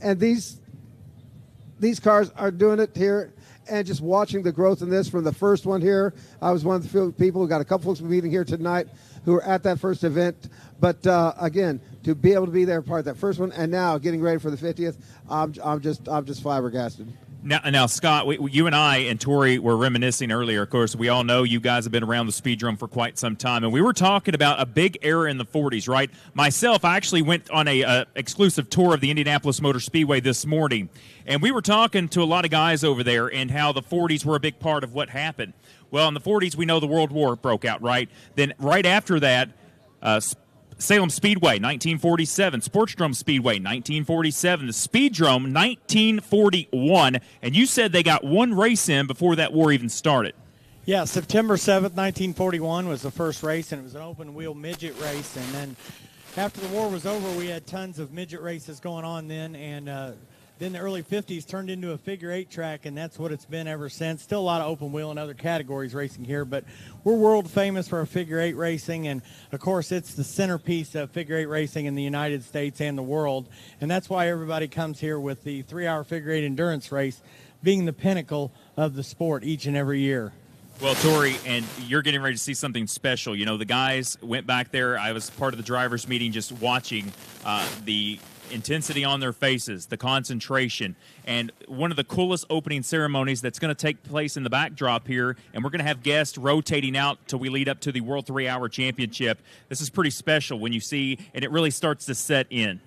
And these cars are doing it here. And just watching the growth in this from the first one here, I was one of the few people who got a couple folks meeting here tonight who were at that first event. But again, to be able to be there part of that first one, and now getting ready for the 50th, I'm just flabbergasted. Now, Scott, you and I and Tori were reminiscing earlier. Of course, we all know you guys have been around the Speedrome for quite some time, and we were talking about a big era in the 40s, right? Myself, I actually went on a exclusive tour of the Indianapolis Motor Speedway this morning, and we were talking to a lot of guys over there and how the 40s were a big part of what happened. Well, in the 40s, we know the World War broke out, right? Then right after that, Salem Speedway, 1947. Sportsdrome Speedway, 1947. The Speedrome, 1941. And you said they got one race in before that war even started. Yeah, September 7th, 1941 was the first race, and it was an open-wheel midget race. And then after the war was over, we had tons of midget races going on then, and then the early 50s turned into a figure-8 track, and that's what it's been ever since. Still a lot of open wheel and other categories racing here, but we're world famous for our figure-8 racing, and of course it's the centerpiece of figure-8 racing in the United States and the world, and that's why everybody comes here with the 3-hour figure-8 endurance race being the pinnacle of the sport each and every year. Well, Tori, and you're getting ready to see something special. You know, the guys went back there. I was part of the drivers' meeting just watching the intensity on their faces, the concentration, and one of the coolest opening ceremonies that's going to take place in the backdrop here, and we're going to have guests rotating out till we lead up to the World 3-Hour Championship. This is pretty special when you see, and it really starts to set in.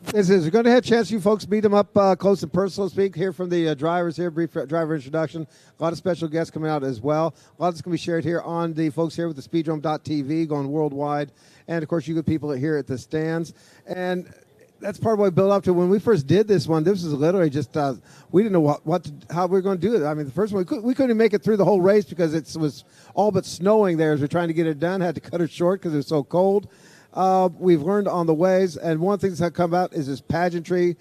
This is. We're going to have a chance you folks meet them up close and personal, speak, hear from the drivers here, brief driver introduction. A lot of special guests coming out as well. A lot that's going to be shared here on the folks here with the Speedrome.tv going worldwide, and, of course, you good people here at the stands. And that's part of what we built up to. When we first did this one, this was literally just, we didn't know how we were going to do it. I mean, the first one, we couldn't even make it through the whole race because it was all but snowing there as we were trying to get it done. Had to cut it short because it was so cold. We've learned on the ways, and one of the things that come out is this pageantry,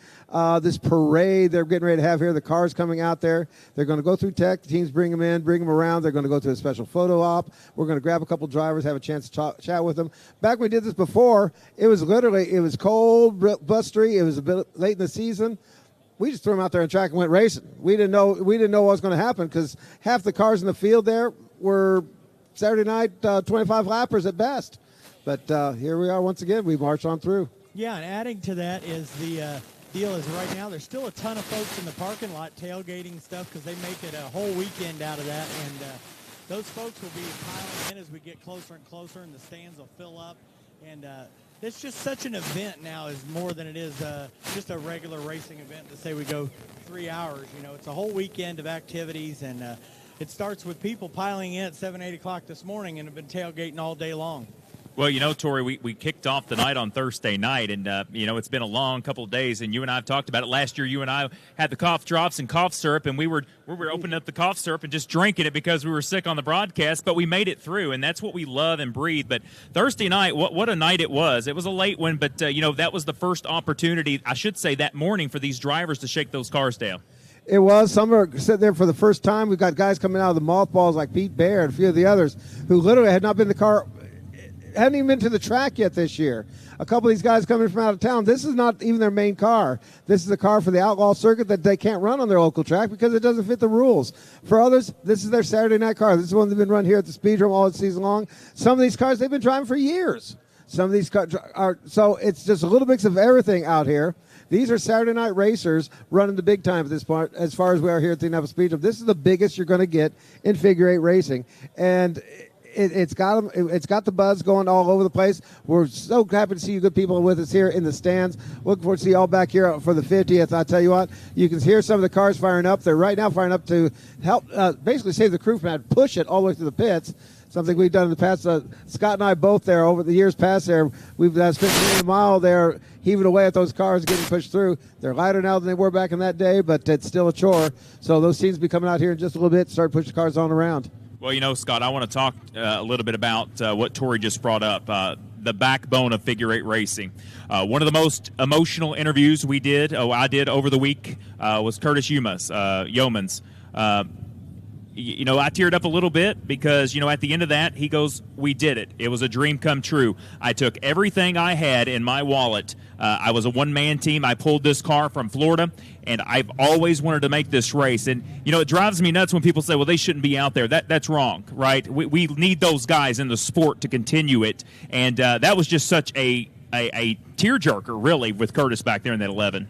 this parade they're getting ready to have here. The cars coming out there. They're going to go through tech. The teams bring them in, bring them around. They're going to go to a special photo op. We're going to grab a couple drivers, have a chance to chat with them. Back when we did this before, it was cold, blustery. It was a bit late in the season. We just threw them out there on track and went racing. We didn't know what was going to happen because half the cars in the field there were Saturday night 25 lappers at best. But here we are once again. We march on through. Yeah, and adding to that is the deal is right now there's still a ton of folks in the parking lot tailgating stuff because they make it a whole weekend out of that. And those folks will be piling in as we get closer and closer, and the stands will fill up. And it's just such an event now is more than it is just a regular racing event to say we go 3 hours. You know, it's a whole weekend of activities, and it starts with people piling in at 7, 8 o'clock this morning and have been tailgating all day long. Well, you know, Tori, we kicked off the night on Thursday night, and, you know, it's been a long couple of days, and you and I have talked about it. Last year, you and I had the cough drops and cough syrup, and we were opening up the cough syrup and just drinking it because we were sick on the broadcast, but we made it through, and that's what we love and breathe. But Thursday night, what a night it was. It was a late one, but, you know, that was the first opportunity, I should say, that morning for these drivers to shake those cars down. It was. Some are sitting there for the first time. We've got guys coming out of the mothballs like Pete Baird and a few of the others who literally had not been in the car, hadn't even been to the track yet this year. A couple of these guys coming from out of town, this is not even their main car. This is a car for the outlaw circuit that they can't run on their local track because it doesn't fit the rules. For others, this is their Saturday night car. This is one that's been run here at the Speedrome all season long. Some of these cars they've been driving for years. Some of these cars are, so it's just a little mix of everything out here. These are Saturday night racers running the big time at this point as far as we are here at the Indianapolis Speedrome. This is the biggest you're going to get in figure 8 racing. And it's got the buzz going all over the place. We're so happy to see you good people with us here in the stands. Looking forward to see you all back here for the 50th. I tell you what, you can hear some of the cars firing up. They're right now firing up to help basically save the crew from having to push it all the way through the pits. Something we've done in the past. Scott and I both there over the years past there. We've spent a mile there heaving away at those cars getting pushed through. They're lighter now than they were back in that day, but it's still a chore. So those teams will be coming out here in just a little bit, start pushing cars on around. Well, you know, Scott, I want to talk a little bit about what Tori just brought up, the backbone of figure 8 racing. One of the most emotional interviews I did over the week was Curtis Yeomans. I teared up a little bit because, at the end of that, he goes, "We did it. It was a dream come true. I took everything I had in my wallet. I was a one-man team. I pulled this car from Florida, and I've always wanted to make this race." And, it drives me nuts when people say, well, they shouldn't be out there. That's wrong, right? We need those guys in the sport to continue it. And that was just such a tearjerker, really, with Curtis back there in that 11.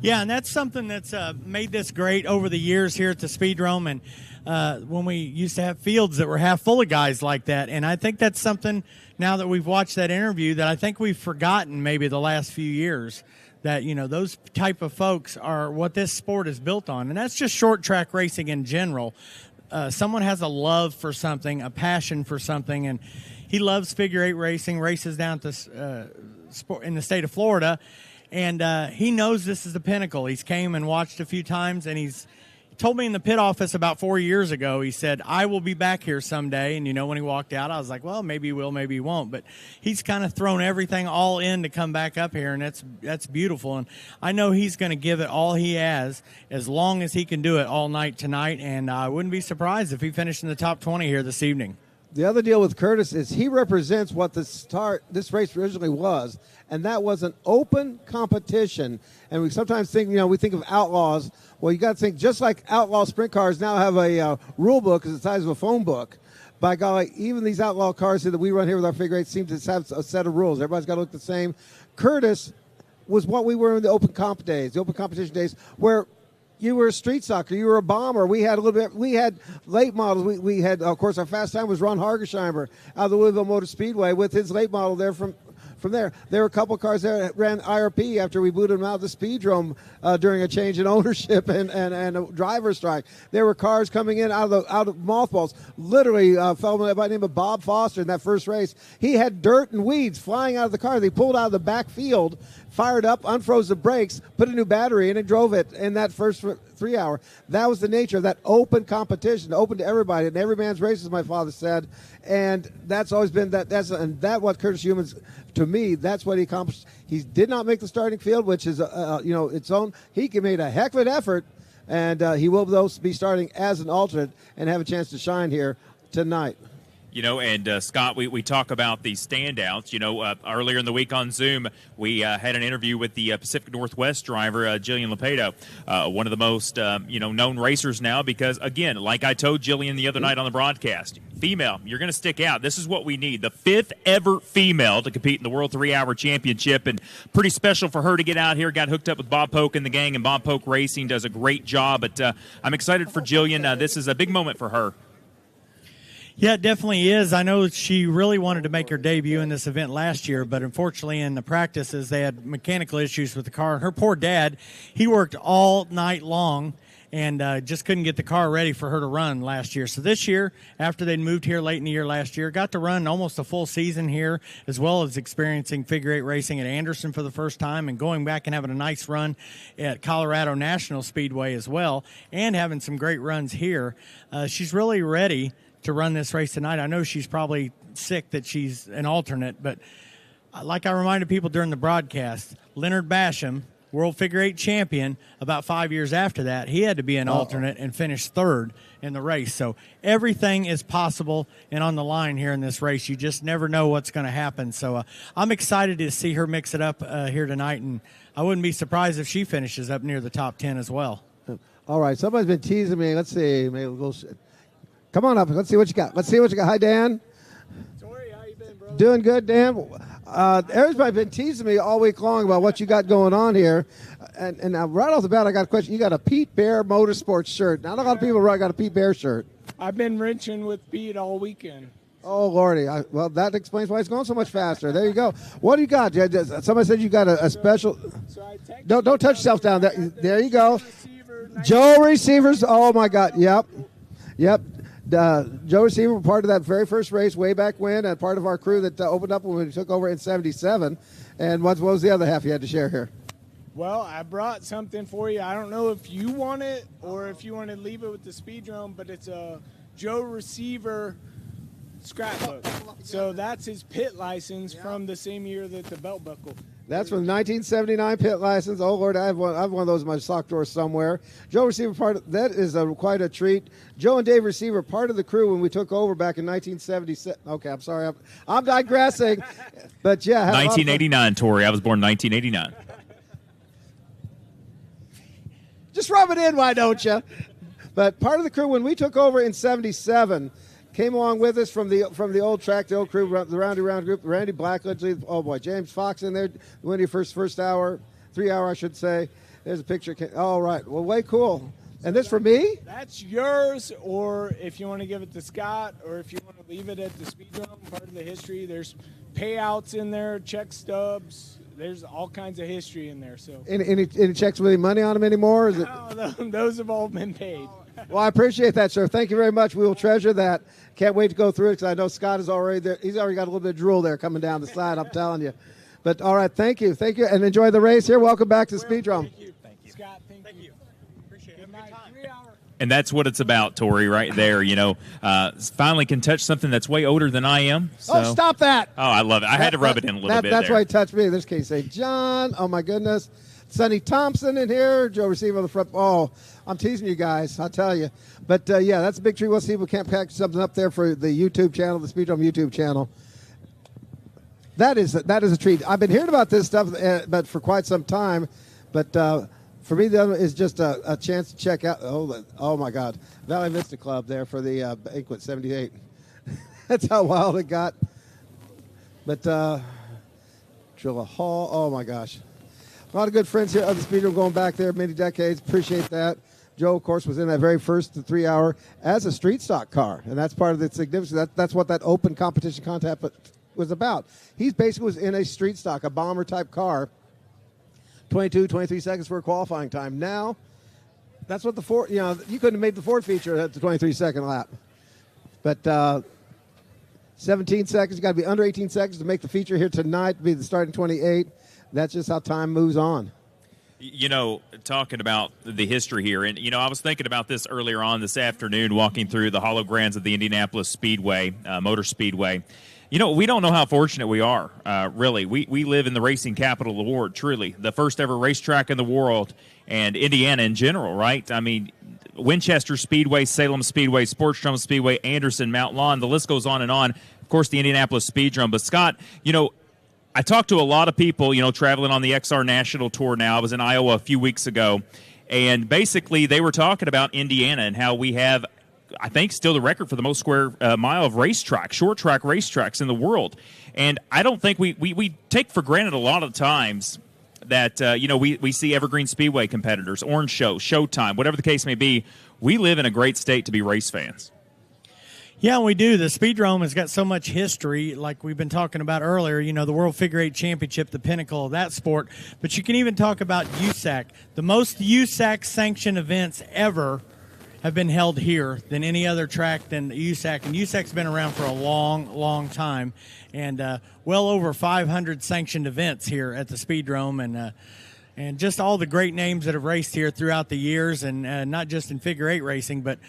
Yeah, and that's something that's made this great over the years here at the Speedrome. And when we used to have fields that were half full of guys like that. And I think that's something, now that we've watched that interview, that I think we've forgotten maybe the last few years, that, those type of folks are what this sport is built on. And that's just short track racing in general. Someone has a love for something, a passion for something, and he loves figure eight racing, races down to sport in the state of Florida. And he knows this is the pinnacle. He's came and watched a few times, and he told me in the pit office about 4 years ago, he said, "I will be back here someday." And, when he walked out, I was like, well, maybe he will, maybe he won't. But he's kind of thrown everything all in to come back up here, and that's beautiful. And I know he's going to give it all he has as long as he can do it all night tonight. And I wouldn't be surprised if he finished in the top 20 here this evening. The other deal with Curtis is he represents what this race originally was, and that was an open competition. And we sometimes think, we think of outlaws. Well, you got to think, just like outlaw sprint cars now have a rule book as the size of a phone book. By golly, even these outlaw cars that we run here with our figure eight seem to have a set of rules. Everybody's got to look the same. Curtis was what we were in the open comp days, the open competition days, where you were a street soccer. You were a bomber. We had a little bit. We had late models. We had, of course, our fast time was Ron Hargesheimer out of the Louisville Motor Speedway with his late model there from there. There were a couple cars there that ran IRP after we booted them out of the Speedrome during a change in ownership and a driver strike. There were cars coming in out of mothballs. Literally, a fellow by the name of Bob Foster in that first race, he had dirt and weeds flying out of the car. They pulled out of the back field, fired up, unfroze the brakes, put a new battery in, and drove it in that first 3 hour. That was the nature of that open competition, open to everybody, and every man's race, as my father said. And that's always been that what Curtis Humans, to me, that's what he accomplished. He did not make the starting field, which is its own. He made a heck of an effort, and he will be starting as an alternate and have a chance to shine here tonight. And Scott, we talk about the standouts. Earlier in the week on Zoom, we had an interview with the Pacific Northwest driver, Jillian Lepedo, one of the most, known racers now because, again, like I told Jillian the other night on the broadcast, female, you're going to stick out. This is what we need. The 5th ever female to compete in the World 3-Hour Championship, and pretty special for her to get out here. Got hooked up with Bob Polk and the gang, and Bob Polk Racing does a great job. But I'm excited for Jillian. This is a big moment for her. Yeah, it definitely is. I know she really wanted to make her debut in this event last year, but unfortunately in the practices they had mechanical issues with the car. Her poor dad, he worked all night long and just couldn't get the car ready for her to run last year. So this year, after they'd moved here late in the year last year, got to run almost a full season here, as well as experiencing figure eight racing at Anderson for the first time and going back and having a nice run at Colorado National Speedway as well, and having some great runs here. She's really ready to run this race tonight. I know she's probably sick that she's an alternate, but like I reminded people during the broadcast, Leonard Basham, world figure eight champion, about 5 years after that, he had to be an alternate and finish third in the race. So everything is possible and on the line here in this race. You just never know what's going to happen. So I'm excited to see her mix it up here tonight, and I wouldn't be surprised if she finishes up near the top 10 as well. All right, somebody's been teasing me. Let's see. Maybe we'll go. Come on up. Let's see what you got. Hi, Dan. Tori, how you been, brother? Doing good, Dan. Everybody's been teasing me all week long about what you got going on here. And right off the bat, I got a question. You got a Pete Bear Motorsports shirt. Not a lot of people got a Pete Bear shirt. I've been wrenching with Pete all weekend. Oh, Lordy. Well, that explains why it's going so much faster. There you go. What do you got? Somebody said you got a special. Don't touch yourself down. There you go. Joe Receivers. Oh, my God. Yep. Joe Receiver, part of that very first race way back when, and part of our crew that opened up when we took over in '77. And what was the other half you had to share here? Well, I brought something for you. I don't know if you want it or if you want to leave it with the Speedrome, but it's a Joe Receiver scrapbook. So that's his pit license from the same year that the belt buckle. That's from the 1979 pit license. Oh, Lord, I have one of those in my sock drawer somewhere. Joe Receiver, that is quite a treat. Joe and Dave Receiver, part of the crew when we took over back in 1977. Okay, I'm sorry. I'm digressing. But, yeah. 1989, Tori. I was born 1989. Just rub it in, why don't you? But part of the crew, when we took over in 77, came along with us from the old track, the old crew, the Roundy Round group. Randy Blackledge, oh boy, James Fox in there, winning first hour, 3 hour, I should say. There's a picture. All right, well, way cool. And this for me? That's yours, or if you want to give it to Scott, or if you want to leave it at the Speedrome, part of the history. There's payouts in there, check stubs. There's all kinds of history in there. So any checks with any money on them anymore? No, those have all been paid. Well, I appreciate that, sir. Thank you very much. We will treasure that. Can't wait to go through it because I know Scott is already there. He's already got a little bit of drool there coming down the side, I'm telling you. But, all right, thank you, and enjoy the race here. Welcome back to Speedrome. Thank you. Scott, thank you. Appreciate it. Good night. 3 hours. And that's what it's about, Tori, right there. Finally can touch something that's way older than I am. So. Oh, stop that. Oh, I love it. I had to rub it in a little bit That's there. why he touched me. This case, say John. Oh, my goodness. Sonny Thompson in here. Joe Receiver on the front. Oh, I'm teasing you guys, I'll tell you. But, yeah, that's a big treat. We'll see if we can't pack something up there for the YouTube channel, the Speedrome YouTube channel. That is a treat. I've been hearing about this stuff, but for quite some time. But for me, the other is just a chance to check out. Oh my God, Valley Vista Club there for the banquet 78. That's how wild it got. But Trilla Hall. Oh my gosh, a lot of good friends here of the Speedrome going back there many decades. Appreciate that. Joe, of course, was in that very first 3 hour as a street stock car, and that's part of the significance. That's what that open competition contest was about. He basically was in a street stock, a bomber type car, 22, 23 seconds for a qualifying time. Now, that's what the Ford, you couldn't have made the Ford feature at the 23-second lap. But 17 seconds, you got to be under 18 seconds to make the feature here tonight, to be the starting 28. That's just how time moves on. Talking about the history here, and, I was thinking about this earlier on this afternoon, walking through the hollow grounds of the Indianapolis Speedway, Motor Speedway. We don't know how fortunate we are, really. We live in the racing capital of the world, truly. The first ever racetrack in the world, and Indiana in general, right? I mean, Winchester Speedway, Salem Speedway, Sportstrom Speedway, Anderson, Mount Lawn, the list goes on and on. Of course, the Indianapolis Speedrome. But, Scott, I talked to a lot of people, traveling on the XR National Tour now. I was in Iowa a few weeks ago, and basically they were talking about Indiana and how we have, I think, still the record for the most square mile of racetrack, short track racetracks in the world. And I don't think we take for granted a lot of times that, we see Evergreen Speedway competitors, Orange Show, Showtime, whatever the case may be. We live in a great state to be race fans. Yeah, we do. The Speedrome has got so much history, like we've been talking about earlier, the World Figure 8 Championship, the pinnacle of that sport. But you can even talk about USAC. The most USAC-sanctioned events ever have been held here than any other track than USAC. And USAC's been around for a long, long time. And well over 500 sanctioned events here at the Speedrome. And just all the great names that have raced here throughout the years, and not just in figure 8 racing, but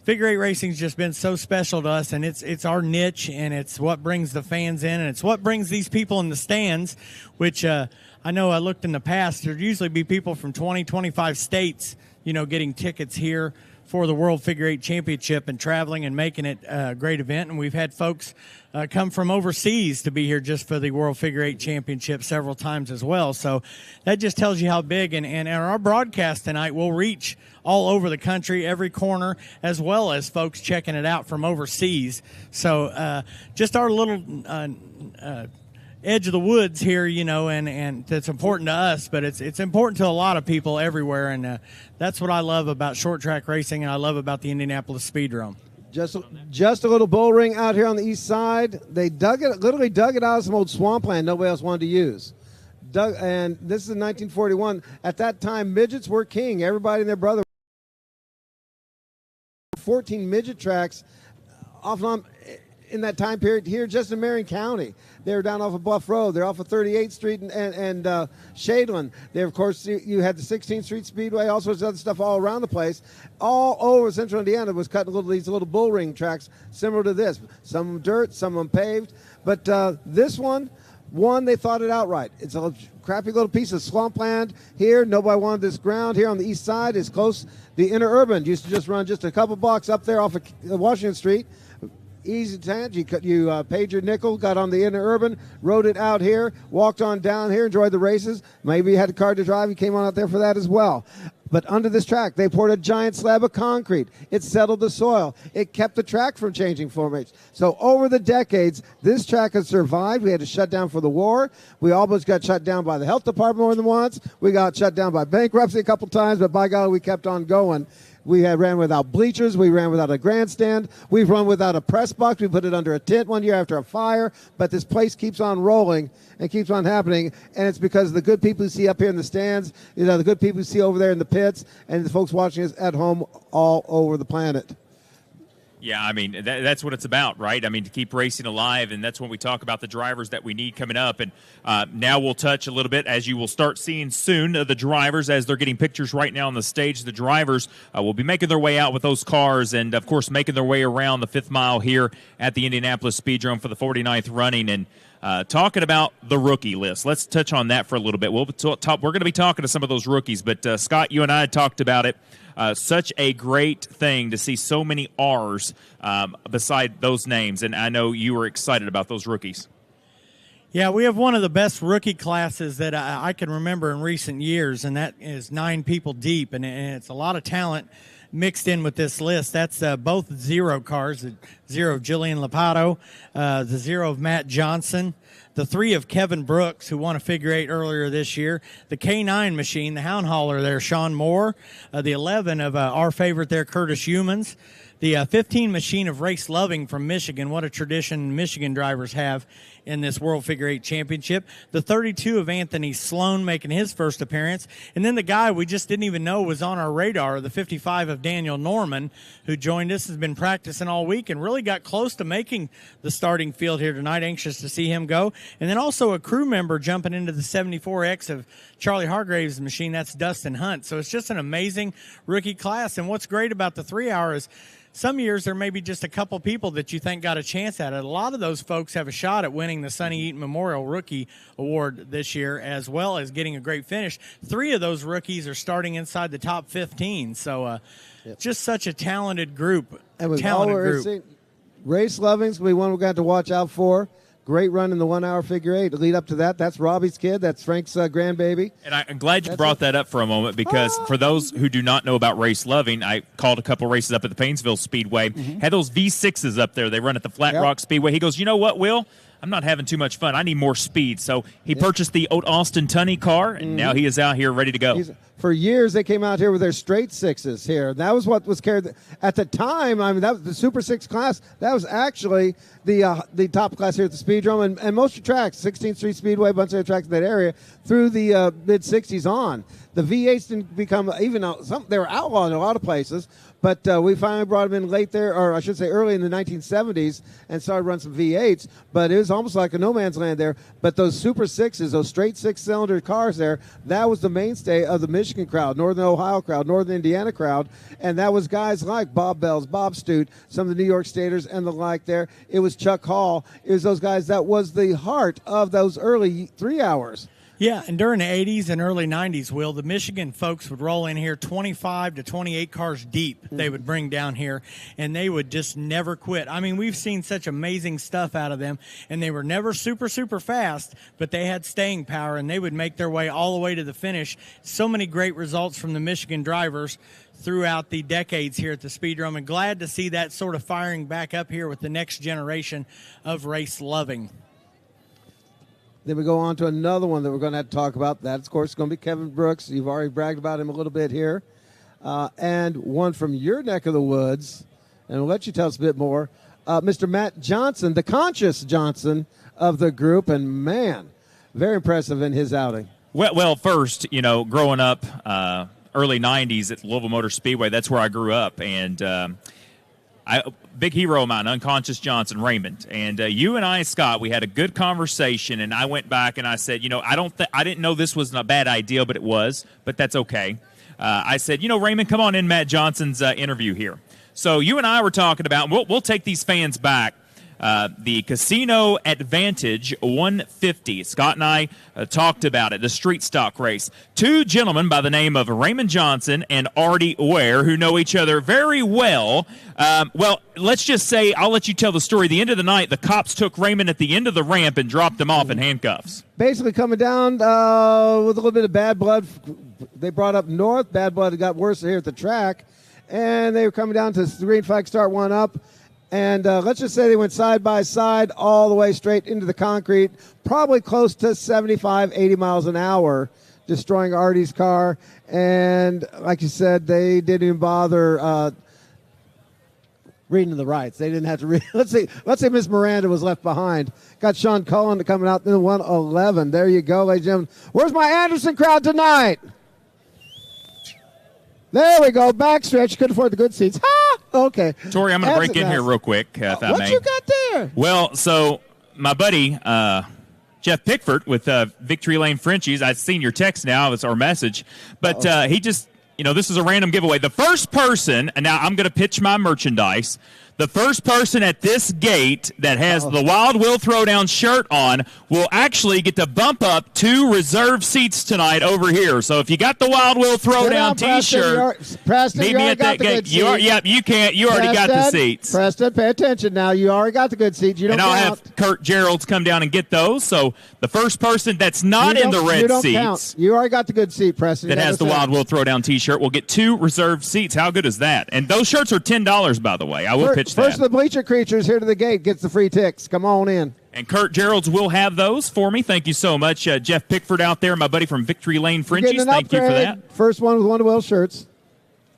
figure 8 racing's just been so special to us, and it's our niche, and it's what brings the fans in, and it's what brings these people in the stands, which I know I looked in the past. There'd usually be people from 20, 25 states, getting tickets here for the World Figure 8 Championship and traveling and making it a great event. And we've had folks come from overseas to be here just for the World Figure 8 Championship several times as well. So that just tells you how big. And our broadcast tonight will reach all over the country, every corner, as well as folks checking it out from overseas. So just our little edge of the woods here, and that's important to us, but it's important to a lot of people everywhere, and that's what I love about short track racing, and I love about the Indianapolis Speedrome. Just a little bull ring out here on the east side. They literally dug it out of some old swampland nobody else wanted to use. And this is in 1941. At that time, midgets were king. Everybody and their brother. 14 midget tracks off and on in that time period here just in Marion County. They were down off of Bluff Road. They're off of 38th Street and Shadeland. They, of course, you had the 16th Street Speedway, all sorts of other stuff all around the place. All over central Indiana was cutting these little bull ring tracks similar to this. Some dirt, some of them paved. But this one One, they thought it outright. It's a crappy little piece of swampland here. Nobody wanted this ground here on the east side. It's close. The interurban used to just run just a couple blocks up there off of Washington Street. Easy to you paid your nickel, got on the interurban, rode it out here, walked on down here, enjoyed the races. Maybe you had a car to drive. You came on out there for that as well. But under this track, they poured a giant slab of concrete. It settled the soil. It kept the track from changing formations. So over the decades, this track has survived. We had to shut down for the war. We almost got shut down by the health department more than once. We got shut down by bankruptcy a couple times, but by God, we kept on going. We ran without bleachers. We ran without a grandstand. We've run without a press box. We put it under a tent one year after a fire. But this place keeps on rolling and keeps on happening. And it's because of the good people who see up here in the stands, the good people who see over there in the pits, and the folks watching us at home all over the planet. Yeah, I mean, that's what it's about, right? I mean, to keep racing alive, and that's when we talk about the drivers that we need coming up. And now we'll touch a little bit, as you will start seeing soon, the drivers, as they're getting pictures right now on the stage. The drivers will be making their way out with those cars and, of course, making their way around the 5th mile here at the Indianapolis Speedrome for the 49th running. And talking about the rookie list, let's touch on that for a little bit. We're going to be talking to some of those rookies, but Scott, you and I had talked about it. Such a great thing to see so many R's beside those names, and I know you were excited about those rookies. Yeah, we have one of the best rookie classes that I can remember in recent years, and that is 9 people deep, and it's a lot of talent mixed in with this list. That's both zero cars, the zero of Jillian Lapato, the zero of Matt Johnson, the 3 of Kevin Brooks, who won a figure 8 earlier this year, the K9 machine, the hound hauler there, Shawn Moore, the 11 of our favorite there, Curtis Humans, the 15 machine of Race Loving from Michigan. What a tradition Michigan drivers have in this World Figure 8 Championship. The 32 of Anthony Sloan making his first appearance. And then the guy we just didn't even know was on our radar, the 55 of Daniel Norman, who joined us, has been practicing all week and really got close to making the starting field here tonight. Anxious to see him go. And then also a crew member jumping into the 74X of Charlie Hargraves' machine. That's Dustin Hunt. So it's just an amazing rookie class. And what's great about the 3 hour is some years there may be just a couple people that you think got a chance at it. A lot of those folks have a shot at winning the Sonny Eaton Memorial Rookie Award this year, as well as getting a great finish. 3 of those rookies are starting inside the top 15. So just such a talented group. And with all we're seeing, Race Loving's we one we got to watch out for. Great run in the 1 hour figure 8. To lead up to that, that's Robbie's kid. That's Frank's grandbaby. And I'm glad you brought that up for a moment, because for those who do not know about Race Loving, I called a couple races up at the Painesville Speedway. Had those V6s up there. They run at the Flat Rock Speedway. He goes, you know what, Will? I'm not having too much fun. I need more speed. So he purchased the Austin Tunney car, and now he is out here ready to go. For years, they came out here with their straight 6s here. That was what was carried. At the time, I mean, that was the Super 6 class. That was actually the top class here at the Speedrome. And most of the tracks, 16th Street Speedway, a bunch of tracks in that area, through the mid-'60s on. The V8s didn't become, even they were outlawed in a lot of places, but we finally brought them in late there, or I should say early in the 1970s, and started running some V8s. But it was almost like a no man's land there. But those Super 6s, those straight 6-cylinder cars there, that was the mainstay of the Michigan crowd, Northern Ohio crowd, Northern Indiana crowd, and that was guys like Bob Bells, Bob Stute, some of the New York Staters and the like there. It was Chuck Hall. It was those guys that was the heart of those early 3 hours. Yeah, and during the 80s and early 90s, Will, the Michigan folks would roll in here 25 to 28 cars deep they would bring down here, and they would just never quit. I mean, we've seen such amazing stuff out of them, and they were never super, super fast, but they had staying power, and they would make their way all the way to the finish. So many great results from the Michigan drivers throughout the decades here at the Speedrome, and glad to see that sort of firing back up here with the next generation of race loving. Then we go on to another one that we're going to have to talk about. That, of course, is going to be Kevin Brooks. You've already bragged about him a little bit here. And one from your neck of the woods, and we'll let you tell us a bit more, Mr. Matt Johnson, the conscious Johnson of the group. And, man, very impressive in his outing. Well, first, growing up early 90s at Louisville Motor Speedway, that's where I grew up. And big hero of mine, Unconscious Johnson, Raymond. And you and I, Scott, we had a good conversation, and I went back and I said, I didn't know this was a bad idea, but it was, but that's okay. I said, Raymond, come on in Matt Johnson's interview here. So you and I were talking about, we'll take these fans back the Casino Advantage 150. Scott and I talked about it, the street stock race. Two gentlemen by the name of Raymond Johnson and Artie Ware, who know each other very well. Well, let's just say, I'll let you tell the story. The end of the night, the cops took Raymond at the end of the ramp and dropped him off in handcuffs. Basically coming down with a little bit of bad blood. They brought up north. Bad blood got worse here at the track. And they were coming down to the green flag, start one up. And let's just say they went side by side all the way straight into the concrete, probably close to 75, 80 miles an hour, destroying Artie's car. And like you said, they didn't even bother reading the rights. They didn't have to read. Let's say Miss Miranda was left behind. Got Shawn Cullen coming out in the 111. There you go, ladies and gentlemen. Where's my Anderson crowd tonight? There we go. Backstretch. Couldn't afford the good seats. Ha! Okay. Tori, I'm going to break in here real quick, if I may. What you got there? Well, so my buddy Jeff Pickford with Victory Lane Frenchies, I've seen your text now. It's our message. But he just, this is a random giveaway. The first person, and now I'm going to pitch my merchandise. The first person at this gate that has the Wild Will Throwdown shirt on will actually get to bump up 2 reserved seats tonight over here. So if you got the Wild Will Throwdown T-shirt, meet me at that gate. You can't. You already got the seats. Preston, pay attention now. You already got the good seats. You don't count. And I'll have Kurt Gerald's come down and get those. So the first person that's not in the red seats. Count. You already got the good seat, Preston. That has the Wild Will Throwdown T-shirt will get 2 reserved seats. How good is that? And those shirts are $10, by the way. I will pitch that. First of the bleacher creatures here to the gate gets the free ticks. Come on in. And Kurt Gerald's will have those for me. Thank you so much. Jeff Pickford out there, my buddy from Victory Lane Frenchies. Thank you for that. First one with one of Will's shirts.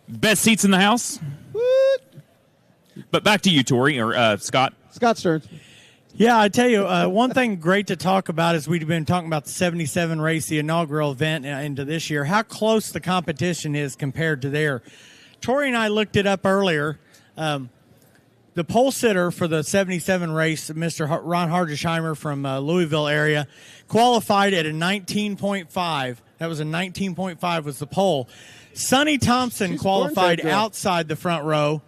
Best seats in the house. What? But back to you, Tori, or Scott. Scott Stearns. Yeah, I tell you, one thing great to talk about is we've been talking about the 77 race, the inaugural event into this year, how close the competition is compared to there. Tori and I looked it up earlier. The pole sitter for the 77 race, Mr. Ron Hargesheimer from Louisville area, qualified at a 19.5. That was a 19.5 was the pole. Sonny Thompson qualified outside the front row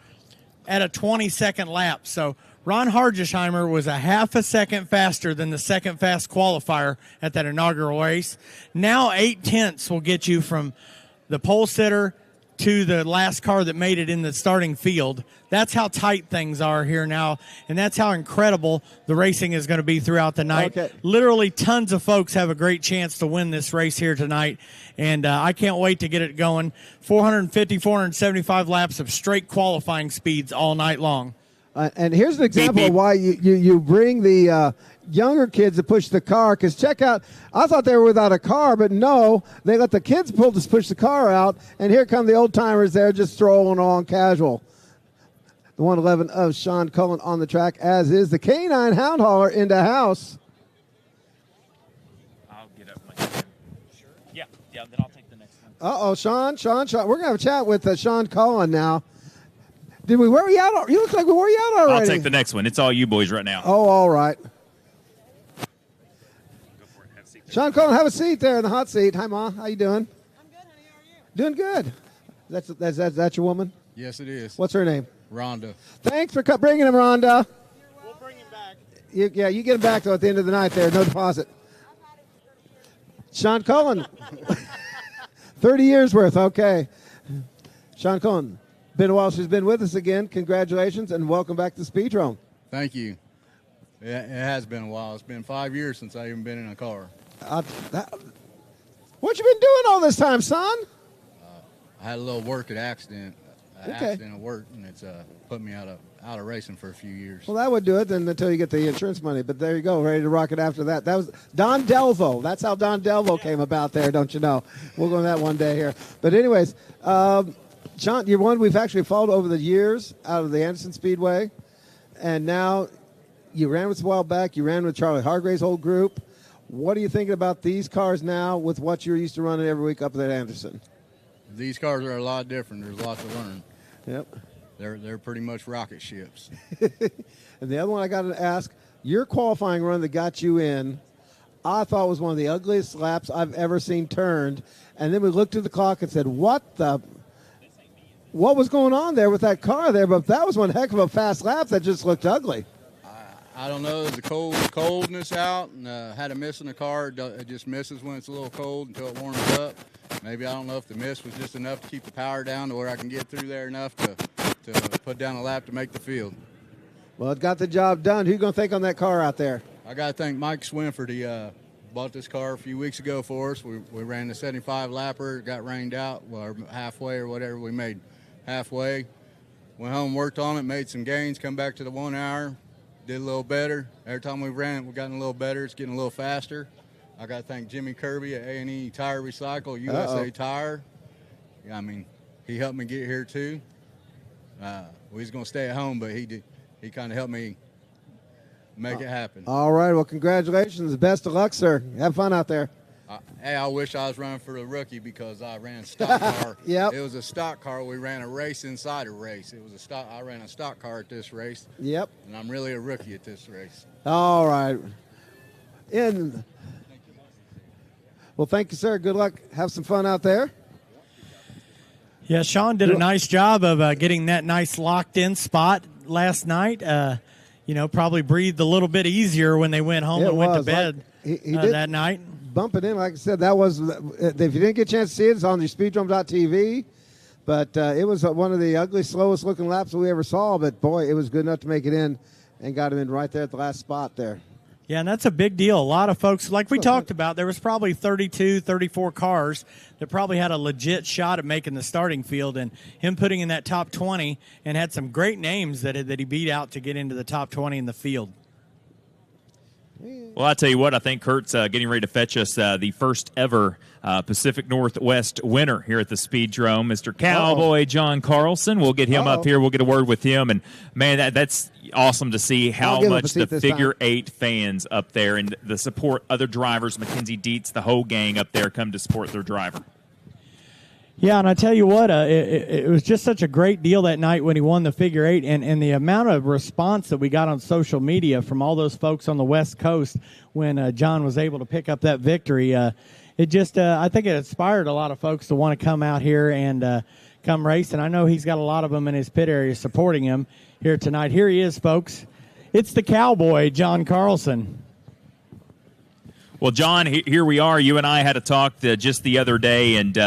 at a 22nd lap. So Ron Hargesheimer was a half a second faster than the second fast qualifier at that inaugural race. Now 8/10 will get you from the pole sitter to the last car that made it in the starting field. That's how tight things are here now, and that's how incredible the racing is going to be throughout the night. Okay. Literally tons of folks have a great chance to win this race here tonight, and I can't wait to get it going. 475 laps of straight qualifying speeds all night long. And here's an example of why you bring the younger kids to push the car, because check out, I thought they were without a car, but no, they let the kids push the car out, and here come the old-timers there just strolling on casual. The 111 of Shawn Cullen on the track, as is the K9 Hound Hauler into house. I'll get up. Sure. Yeah, then I'll take the next one. Uh-oh, Shawn. We're going to have a chat with Shawn Cullen now. Did we wear you out? You look like we wore you out already. I'll take the next one. It's all you boys right now. Oh, all right. Shawn Cullen, have a seat there in the hot seat. Hi, Ma. How you doing? I'm good, honey. How are you? Doing good. That's your woman? Yes, it is. What's her name? Rhonda. Thanks for bringing him, Rhonda. We'll bring him back. You get him back, though, at the end of the night there. No deposit. Shawn Cullen. 30 years worth. Okay. Shawn Cullen. Been a while since he's been with us again. Congratulations, and welcome back to Speedrome. Thank you. It has been a while. It's been 5 years since I've even been in a car. What you been doing all this time, son? I had a little accident at work, and it's put me out of racing for a few years. Well, that would do it then until you get the insurance money. But there you go, ready to rock it after that. That was Don Delvo. That's how Don Delvo came about there, don't you know? We'll go on that one day here. But anyways, Shawn, you're one we've actually followed over the years out of the Anderson Speedway, and now you ran with us a while back. You ran with Charlie Hargraves' whole group. What are you thinking about these cars now with what you're used to running every week up at Anderson? These cars are a lot different. There's a lot to learn. Yep. They're pretty much rocket ships. And the other one I got to ask, your qualifying run that got you in, I thought was one of the ugliest laps I've ever seen turned. And then we looked at the clock and said, what was going on there with that car there? But that was one heck of a fast lap that just looked ugly. I don't know. There's a coldness out, and had a miss in the car. It just misses when it's a little cold until it warms up. Maybe I don't know if the miss was just enough to keep the power down to where I can get through there enough to put down a lap to make the field. Well, it got the job done. Who you going to thank on that car out there? I got to thank Mike Swinford. He bought this car a few weeks ago for us. We ran the 75 lapper. It got rained out, or halfway or whatever. We made halfway. Went home, worked on it, made some gains, come back to the 1 hour, did a little better. Every time we ran it, we've gotten a little better. It's getting a little faster. I got to thank Jimmy Kirby at A&E Tire Recycle, USA Tire. Yeah, I mean, he helped me get here too. We was going to stay at home, but he kind of helped me make it happen. All right, well, congratulations. Best of luck, sir. Have fun out there. Hey, I wish I was running for the rookie because I ran a stock car. Yep. It was a stock car. We ran a race inside a race. It was a stock. I ran a stock car at this race. Yep. And I'm really a rookie at this race. All right. Well, thank you, sir. Good luck. Have some fun out there. Yeah, Shawn did a nice job of getting that nice locked-in spot last night. Probably breathed a little bit easier when they went home and went to bed he did that night. Bump it in, like I said, that was, if you didn't get a chance to see it, it's on the Speedrome.tv. But it was one of the ugly, slowest looking laps that we ever saw. But boy, it was good enough to make it in and got him in right there at the last spot there. Yeah, and that's a big deal. A lot of folks, like we talked about, there was probably 32, 34 cars that probably had a legit shot at making the starting field, and him putting in that top 20 and had some great names that he beat out to get into the top 20 in the field. Well, I tell you what, I think Kurt's getting ready to fetch us the first ever Pacific Northwest winner here at the Speedrome, Mr. Cowboy John Carlson. We'll get him up here. We'll get a word with him. And, man, that's awesome to see how much the Figure 8 fans up there and the support other drivers, Mackenzie Dietz, the whole gang up there come to support their driver. Yeah, and I tell you what, it was just such a great deal that night when he won the Figure 8, and the amount of response that we got on social media from all those folks on the West Coast when John was able to pick up that victory. It just, I think it inspired a lot of folks to want to come out here and come race, and I know he's got a lot of them in his pit area supporting him here tonight. Here he is, folks. It's the Cowboy, John Carlson. Well, John, here we are. You and I had a talk just the other day, and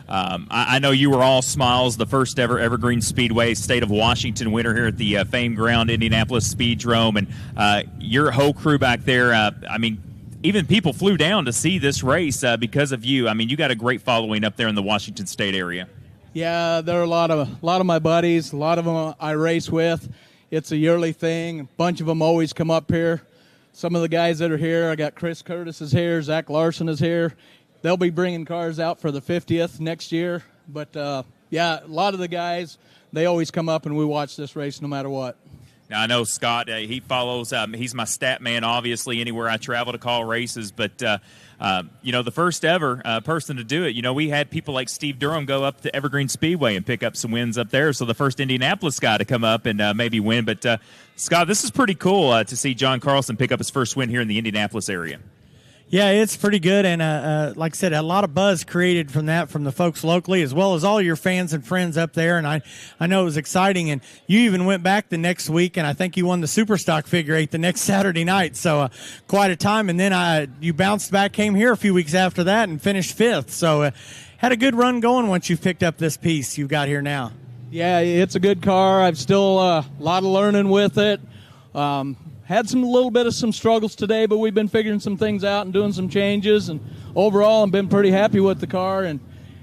I know you were all smiles, the first ever Evergreen Speedway State of Washington winner here at the Fame Ground Indianapolis Speedrome, and your whole crew back there, I mean, even people flew down to see this race because of you. I mean, you got a great following up there in the Washington State area. Yeah, there are a lot of my buddies, a lot of them I race with. It's a yearly thing. A bunch of them always come up here. Some of the guys that are here, I got Chris Curtis is here, Zach Larson is here. They'll be bringing cars out for the 50th next year. But, yeah, a lot of the guys, they always come up and we watch this race no matter what. Now, I know Scott, he follows, he's my stat man, obviously, anywhere I travel to call races. But, the first ever person to do it, we had people like Steve Durham go up to Evergreen Speedway and pick up some wins up there. So the first Indianapolis guy to come up and maybe win. But, Scott, this is pretty cool to see John Carlson pick up his first win here in the Indianapolis area. Yeah, it's pretty good, and like I said, a lot of buzz created from that from the folks locally, as well as all your fans and friends up there, and I know it was exciting, and you even went back the next week, and I think you won the Superstock Figure 8 the next Saturday night, so quite a time, and then you bounced back, came here a few weeks after that, and finished 5th, so had a good run going once you've picked up this piece you've got here now. Yeah, it's a good car. I've still a lot of learning with it. Had a little bit of some struggles today, but we've been figuring some things out and doing some changes. And overall, I've been pretty happy with the car. And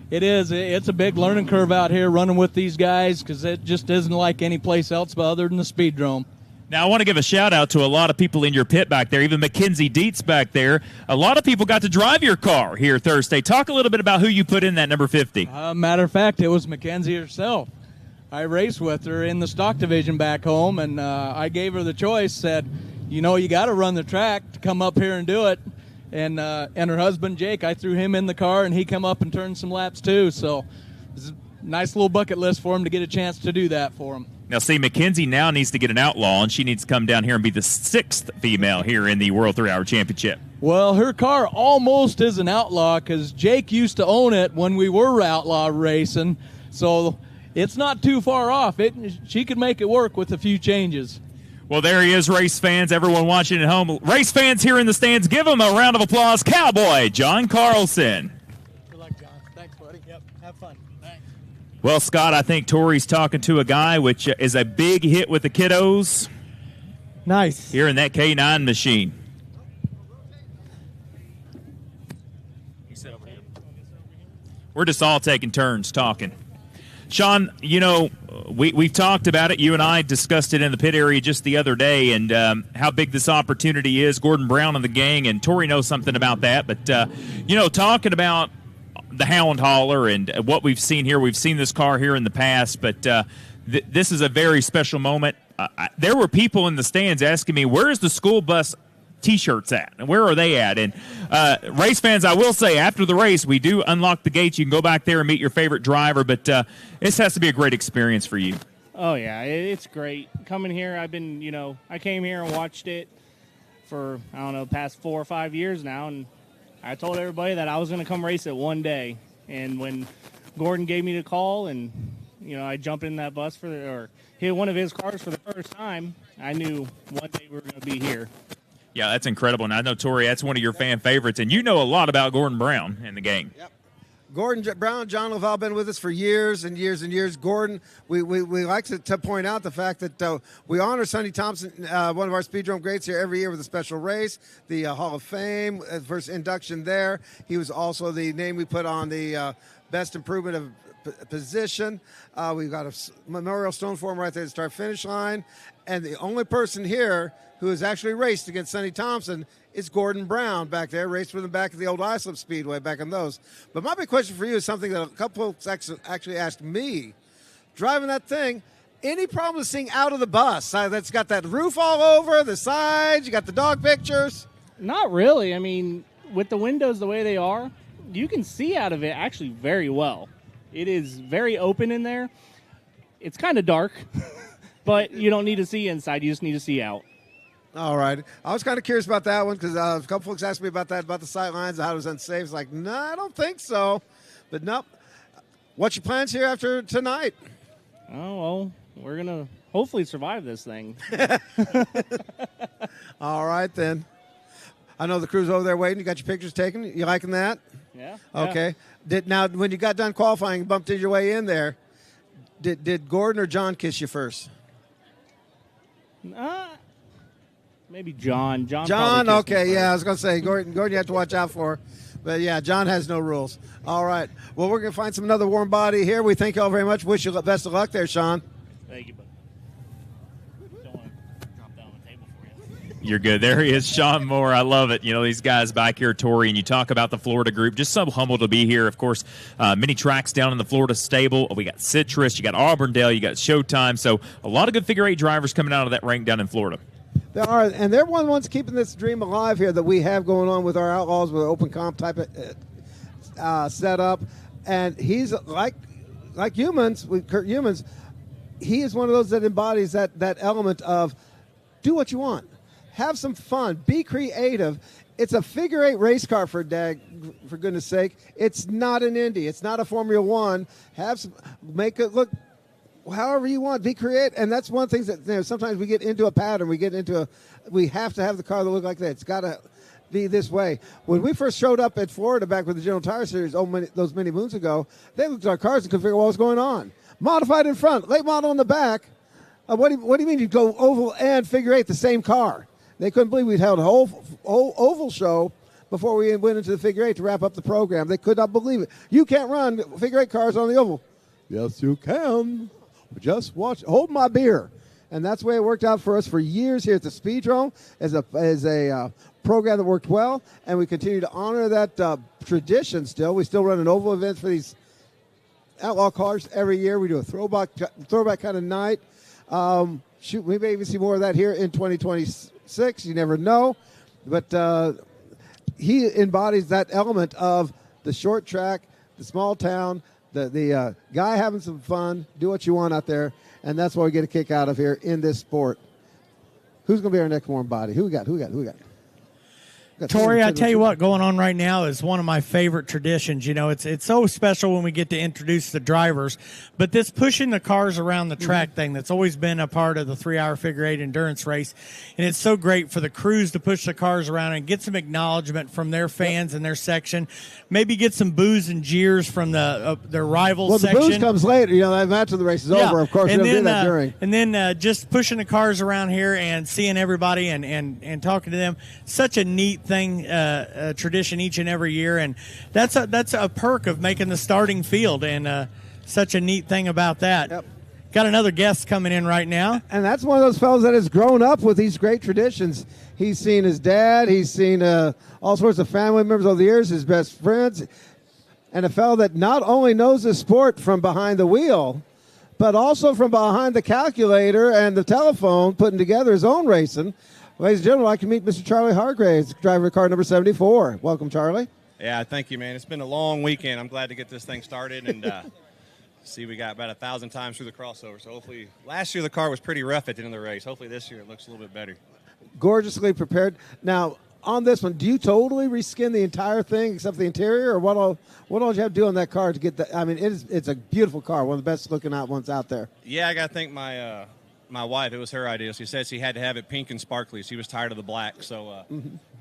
it's a big learning curve out here running with these guys because it just isn't like any place else but other than the Speedrome. Now, I want to give a shout-out to a lot of people in your pit back there, even Mackenzie Dietz back there. A lot of people got to drive your car here Thursday. Talk a little bit about who you put in that number 50. Matter of fact, it was Mackenzie herself. I raced with her in the stock division back home, and I gave her the choice, said, you got to run the track to come up here and do it. And her husband, Jake, I threw him in the car, and he come up and turned some laps too. So it's a nice little bucket list for him to get a chance to do that for him. Now, see, Mackenzie now needs to get an outlaw, and she needs to come down here and be the 6th female here in the World 3-Hour Championship. Well, her car almost is an outlaw because Jake used to own it when we were outlaw racing. So it's not too far off. She could make it work with a few changes. Well, there he is, race fans, everyone watching at home. Race fans here in the stands, give him a round of applause. Cowboy John Carlson. Good luck, John. Thanks, buddy. Yep, have fun. Thanks. Well, Scott, I think Tori's talking to a guy, which is a big hit with the kiddos. Nice. Here in that K9 machine. We're just all taking turns talking. Shawn, you know, we've talked about it. You and I discussed it in the pit area just the other day, and how big this opportunity is. Gordon Brown and the gang, and Tori knows something about that. But, you know, talking about the Hound Hauler and what we've seen here, we've seen this car here in the past, but this is a very special moment. There were people in the stands asking me, where's the school bus T-shirts at, and where are they at? And race fans, I will say, after the race, we do unlock the gates. You can go back there and meet your favorite driver, but this has to be a great experience for you. Oh yeah, it's great coming here. I've been, you know, I came here and watched it for, I don't know, the past 4 or 5 years now, and I told everybody that I was going to come race it one day. And when Gordon gave me the call, and you know, I jumped in that bus or hit one of his cars for the first time, I knew one day we were going to be here. Yeah, that's incredible. And I know, Tori, that's one of your fan favorites, and you know a lot about Gordon Brown and the gang. Yep. Gordon Brown, John have all been with us for years and years and years. Gordon, we like to point out the fact that we honor Sonny Thompson, one of our Speedrome greats here every year with a special race, the Hall of Fame, first induction there. He was also the name we put on the best improvement of position. We've got a memorial stone for him right there at the start-finish line. And the only person here who has actually raced against Sonny Thompson is Gordon Brown back there, raced with him back at the old Islip Speedway back in those. But my big question for you is something that a couple folks actually asked me. Driving that thing, any problem with seeing out of the bus? That's got that roof all over, the sides, you got the dog pictures? Not really. I mean, with the windows the way they are, you can see out of it actually very well. It is very open in there. It's kind of dark, but you don't need to see inside. You just need to see out. All right. I was kind of curious about that one because a couple folks asked me about that, about the sight lines, how it was unsafe. It's like, no, I don't think so. But nope. What's your plans here after tonight? Oh, well, we're going to hopefully survive this thing. All right, then. I know the crew's over there waiting. You got your pictures taken. You liking that? Yeah. Okay. Now, when you got done qualifying, bumped your way in there, did Gordon or John kiss you first? Maybe John. John, okay, yeah, I was going to say, Gordon you have to watch out for. But, yeah, John has no rules. All right. Well, we're going to find another warm body here. We thank you all very much. Wish you the best of luck there, Shawn. Thank you, buddy. Don't want to drop that on the table for you. You're good. There he is, Shawn Moore. I love it. You know, these guys back here, Tori, and you talk about the Florida group. Just so humble to be here. Of course, many tracks down in the Florida stable. We got Citrus, you got Auburndale, you got Showtime. So a lot of good figure 8 drivers coming out of that rank down in Florida. There are, and they're one of the ones keeping this dream alive here that we have going on with our Outlaws with an open comp type of setup. And he's like humans, with Kurt Humans, he is one of those that embodies that element of do what you want. Have some fun. Be creative. It's a figure 8 race car for goodness sake. It's not an Indy. It's not a Formula One. Make it look however you want. Be creative. And that's one of the things that sometimes we get into a pattern. We have to have the car that look like that. It's got to be this way. When we first showed up at Florida back with the General Tire Series those many moons ago, they looked at our cars and couldn't figure out what was going on. Modified in front, late model in the back. What do you mean you go oval and figure 8 the same car? They couldn't believe we'd held a whole oval show before we went into the figure 8 to wrap up the program. They could not believe it. You can't run figure 8 cars on the oval. Yes, you can. Just hold my beer. And that's the way it worked out for us for years here at the Speedrome as a program that worked well, and we continue to honor that tradition still. We still run an oval event for these outlaw cars every year. We do a throwback kind of night. We may even see more of that here in 2026. You never know. But he embodies that element of the short track, the small town, the guy having some fun, do what you want out there, and that's what we get a kick out of here in this sport. Who's going to be our next warm body? Who we got? Tori, I tell you what, going on right now is one of my favorite traditions. You know, it's so special when we get to introduce the drivers, but this pushing the cars around the track thing that's always been a part of the 3-hour figure 8 endurance race, and it's so great for the crews to push the cars around and get some acknowledgement from their fans in their section, maybe get some boos and jeers from their rivals section. Well, the boos comes later, you know, after the race is over, of course, and you don't do that during. And then just pushing the cars around here and seeing everybody and talking to them, such a neat thing, tradition each and every year, and that's a perk of making the starting field, and such a neat thing about that. Yep. Got another guest coming in right now, and that's one of those fellows that has grown up with these great traditions. He's seen his dad, he's seen all sorts of family members over the years, his best friends, and a fellow that not only knows the sport from behind the wheel, but also from behind the calculator and the telephone, putting together his own racing. Ladies and gentlemen, I'd like to meet Mr. Charlie Hargraves, driver of car number 74. Welcome, Charlie. Yeah, thank you, man. It's been a long weekend. I'm glad to get this thing started, and see, we got about 1,000 times through the crossover. So hopefully, last year the car was pretty rough at the end of the race. Hopefully this year it looks a little bit better. Gorgeously prepared. Now, on this one, do you totally reskin the entire thing except the interior, or what all do you have to do on that car to get that? I mean, it's a beautiful car, one of the best looking out ones out there. Yeah, I got to thank my wife. It was her idea. She said she had to have it pink and sparkly. She was tired of the black. So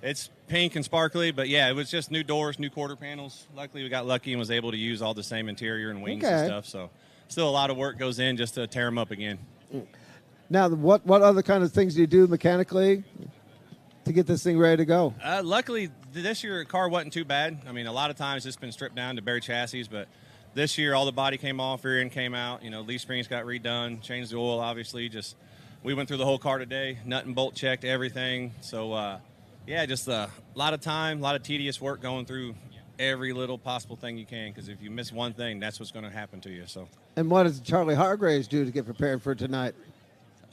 it's pink and sparkly. But, yeah, it was just new doors, new quarter panels. Luckily, we got lucky and was able to use all the same interior and wings and stuff. So still a lot of work goes in just to tear them up again. Now, what other kind of things do you do mechanically to get this thing ready to go? Luckily, this year the car wasn't too bad. I mean, a lot of times it's been stripped down to bare chassis, but this year all the body came off, rear end came out. You know, leaf springs got redone, changed the oil, obviously. Just we went through the whole car today, nut and bolt checked everything. So, yeah, just a lot of time, a lot of tedious work going through every little possible thing you can, because if you miss one thing, that's what's going to happen to you. So. And what does Charlie Hargraves do to get prepared for tonight?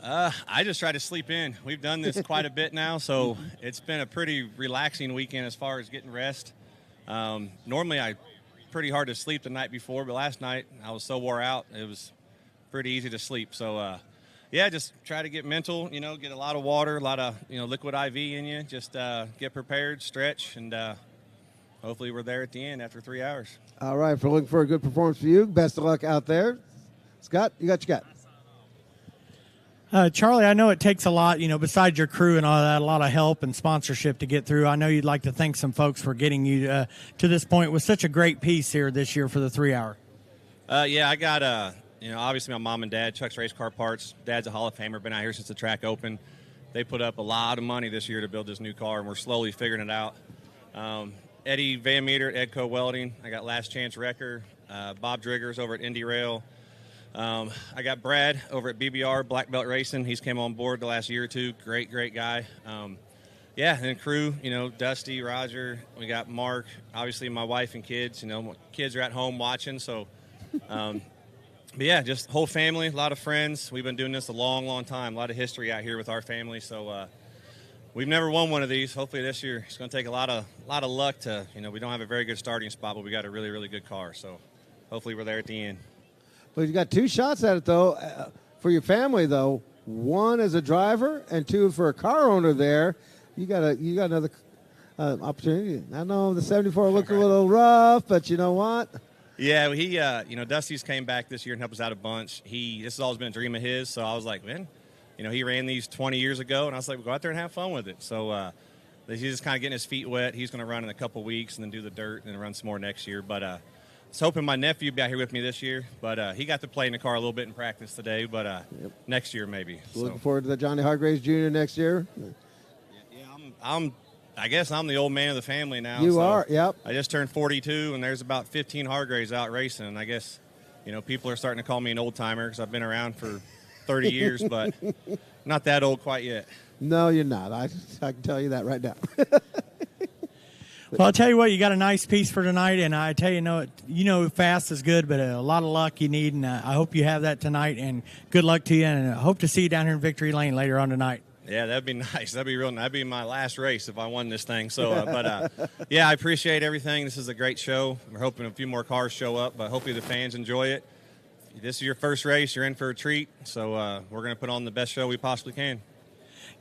I just try to sleep in. We've done this quite a bit now, so it's been a pretty relaxing weekend as far as getting rest. Normally I pretty hard to sleep the night before, but last night I was so wore out, it was pretty easy to sleep. So, yeah, just try to get mental, you know, get a lot of water, a lot of, you know, liquid IV in you, just get prepared, stretch, and hopefully we're there at the end after 3 hours. All right, if we're looking for a good performance for you, best of luck out there. Scott, you got what you got. Charlie, I know it takes a lot, you know, besides your crew and all that, a lot of help and sponsorship to get through. I know you'd like to thank some folks for getting you to this point with such a great piece here this year for the 3 hour. Yeah, I got, you know, obviously my mom and dad, Chuck's Race Car Parts. Dad's a Hall of Famer, been out here since the track opened. They put up a lot of money this year to build this new car, and we're slowly figuring it out. Eddie Van Meter at Edco Welding. I got Last Chance Wrecker. Bob Driggers over at Indy Rail. I got Brad over at BBR, Black Belt Racing. He's came on board the last year or two. Great guy. Yeah, and then crew, you know, Dusty, Roger. We got Mark, obviously my wife and kids. You know, my kids are at home watching. So, but yeah, just whole family, a lot of friends. We've been doing this a long time. A lot of history out here with our family. So we've never won one of these. Hopefully this year it's going to take a lot of luck to, you know, we don't have a very good starting spot, but we got a really good car. So hopefully we're there at the end. Well, you got two shots at it, though. For your family, though, one as a driver and two for a car owner there. You got another opportunity. I know the 74 looked a little rough, but you know what? Yeah, he, you know, Dusty's came back this year and helped us out a bunch. This has always been a dream of his, so I was like, man, you know, he ran these 20 years ago, and I was like, well, go out there and have fun with it. So he's just kind of getting his feet wet. He's going to run in a couple weeks and then do the dirt and then run some more next year. But I was hoping my nephew would be out here with me this year, but he got to play in the car a little bit in practice today, but next year maybe. Looking forward to the Johnny Hargraves Jr. next year. Yeah, I guess I'm the old man of the family now. You are, yep. I just turned 42, and there's about 15 Hargraves out racing, and I guess, you know, people are starting to call me an old-timer because I've been around for 30 years, but not that old quite yet. No, you're not. I can tell you that right now. Well, I'll tell you what, you got a nice piece for tonight, and I tell you, fast is good, but a lot of luck you need, and I hope you have that tonight, and good luck to you, and I hope to see you down here in Victory Lane later on tonight. Yeah, that'd be nice. That'd be real nice. That'd be my last race if I won this thing. So, yeah, I appreciate everything. This is a great show. We're hoping a few more cars show up, but hopefully the fans enjoy it. This is your first race. You're in for a treat. So we're going to put on the best show we possibly can.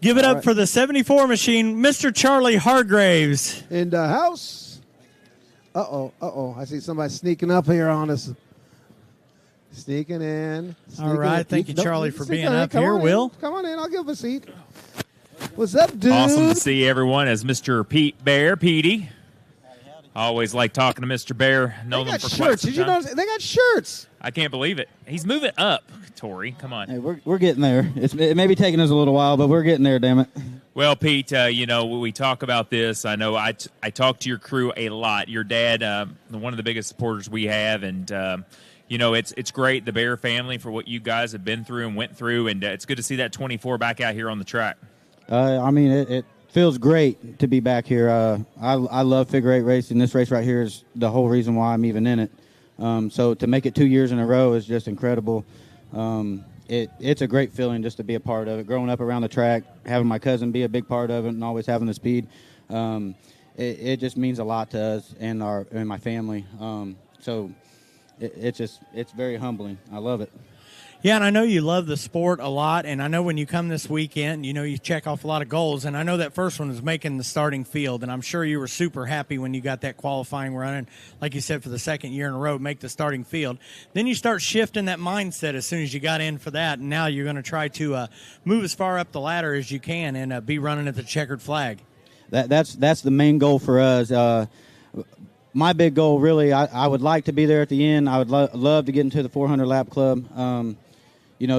Give it up for the 74 machine, Mr. Charlie Hargraves. In the house. Uh-oh. I see somebody sneaking up here on us. Sneaking in. All right. Thank you, Charlie, for being up here. Will? Come on in. I'll give him a seat. What's up, dude? Awesome to see everyone as Mr. Pete Bear, Petey. Always like talking to Mr. Bear. Know them for shirts. quite some Did you time. notice? They got shirts. I can't believe it. He's moving up, Tori. Come on. Hey, we're getting there. It may be taking us a little while, but we're getting there, damn it. Well, Pete, we talk about this. I know I talk to your crew a lot. Your dad, one of the biggest supporters we have, and it's great, the Bear family, for what you guys have been through and went through, and it's good to see that 24 back out here on the track. It feels great to be back here. I love figure eight racing. This race right here is the whole reason why I'm even in it. So to make it 2 years in a row is just incredible. It's a great feeling just to be a part of it. Growing up around the track, having my cousin be a big part of it, and always having the speed, it just means a lot to us and my family. It's very humbling. I love it. Yeah, and I know you love the sport a lot, and I know when you come this weekend, you check off a lot of goals, and I know that first one was making the starting field, and I'm sure you were super happy when you got that qualifying run, and like you said, for the second year in a row, make the starting field. Then you start shifting that mindset as soon as you got in for that, and now you're going to try to move as far up the ladder as you can and be running at the checkered flag. That's the main goal for us. My big goal, really, I would like to be there at the end. I would love to get into the 400 lap club.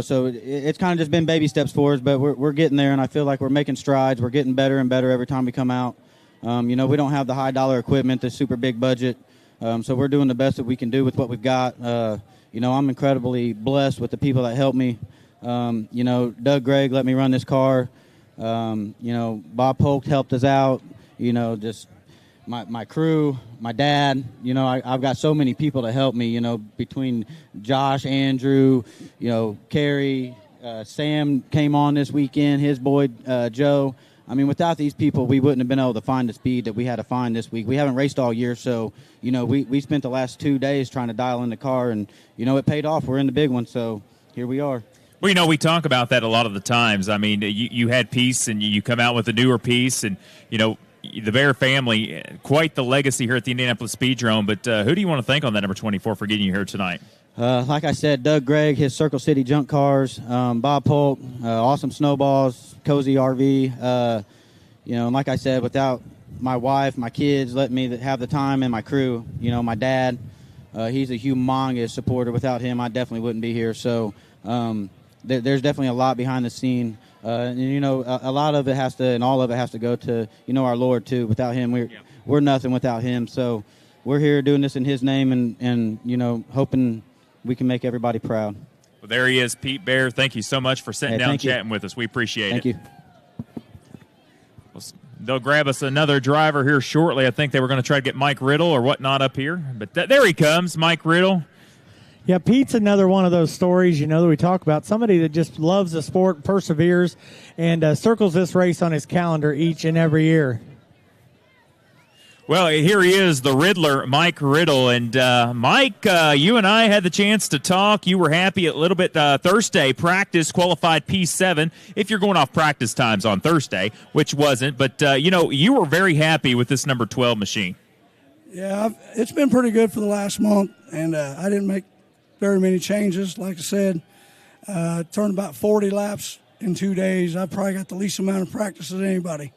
So it's kind of just been baby steps for us, but we're getting there, and I feel like we're making strides. We're getting better and better every time we come out. We don't have the high dollar equipment, the super big budget, so we're doing the best that we can do with what we've got. I'm incredibly blessed with the people that help me. Doug Gregg let me run this car. Bob Polk helped us out. Just my crew, my dad, I've got so many people to help me, between Josh, Andrew, Kerry, Sam came on this weekend, his boy, Joe. Without these people, we wouldn't have been able to find the speed that we had to find this week. We haven't raced all year, so, we spent the last 2 days trying to dial in the car, and, it paid off. We're in the big one, so here we are. Well, we talk about that a lot of the times. You had piece, and you come out with a newer piece, and, the Bear family, quite the legacy here at the Indianapolis Speedrome. But who do you want to thank on that number 24 for getting you here tonight? Like I said, Doug Gregg, his Circle City Junk Cars, Bob Polk, Awesome Snowballs, Cozy RV. And like I said, without my wife, my kids letting me have the time, and my crew, my dad, he's a humongous supporter. Without him, I definitely wouldn't be here. So there's definitely a lot behind the scene. A lot of it has to, and all of it has to go to, our Lord too. Without him, we're nothing without him. So we're here doing this in his name, and hoping we can make everybody proud. Well, there he is, Pete Bear. Thank you so much for sitting down and chatting with us. We appreciate it. Thank you. They'll grab us another driver here shortly. I think they were going to try to get Mike Riddle or whatnot up here. But there he comes, Mike Riddle. Yeah, Pete's another one of those stories, that we talk about. Somebody that just loves the sport, perseveres, and circles this race on his calendar each and every year. Well, here he is, the Riddler, Mike Riddle. And, Mike, you and I had the chance to talk. You were happy a little bit Thursday. Practice qualified P7, if you're going off practice times on Thursday, which wasn't. But, you were very happy with this number 12 machine. Yeah, it's been pretty good for the last month, and I didn't make very many changes. Like I said, turned about 40 laps in 2 days. I probably got the least amount of practice as anybody.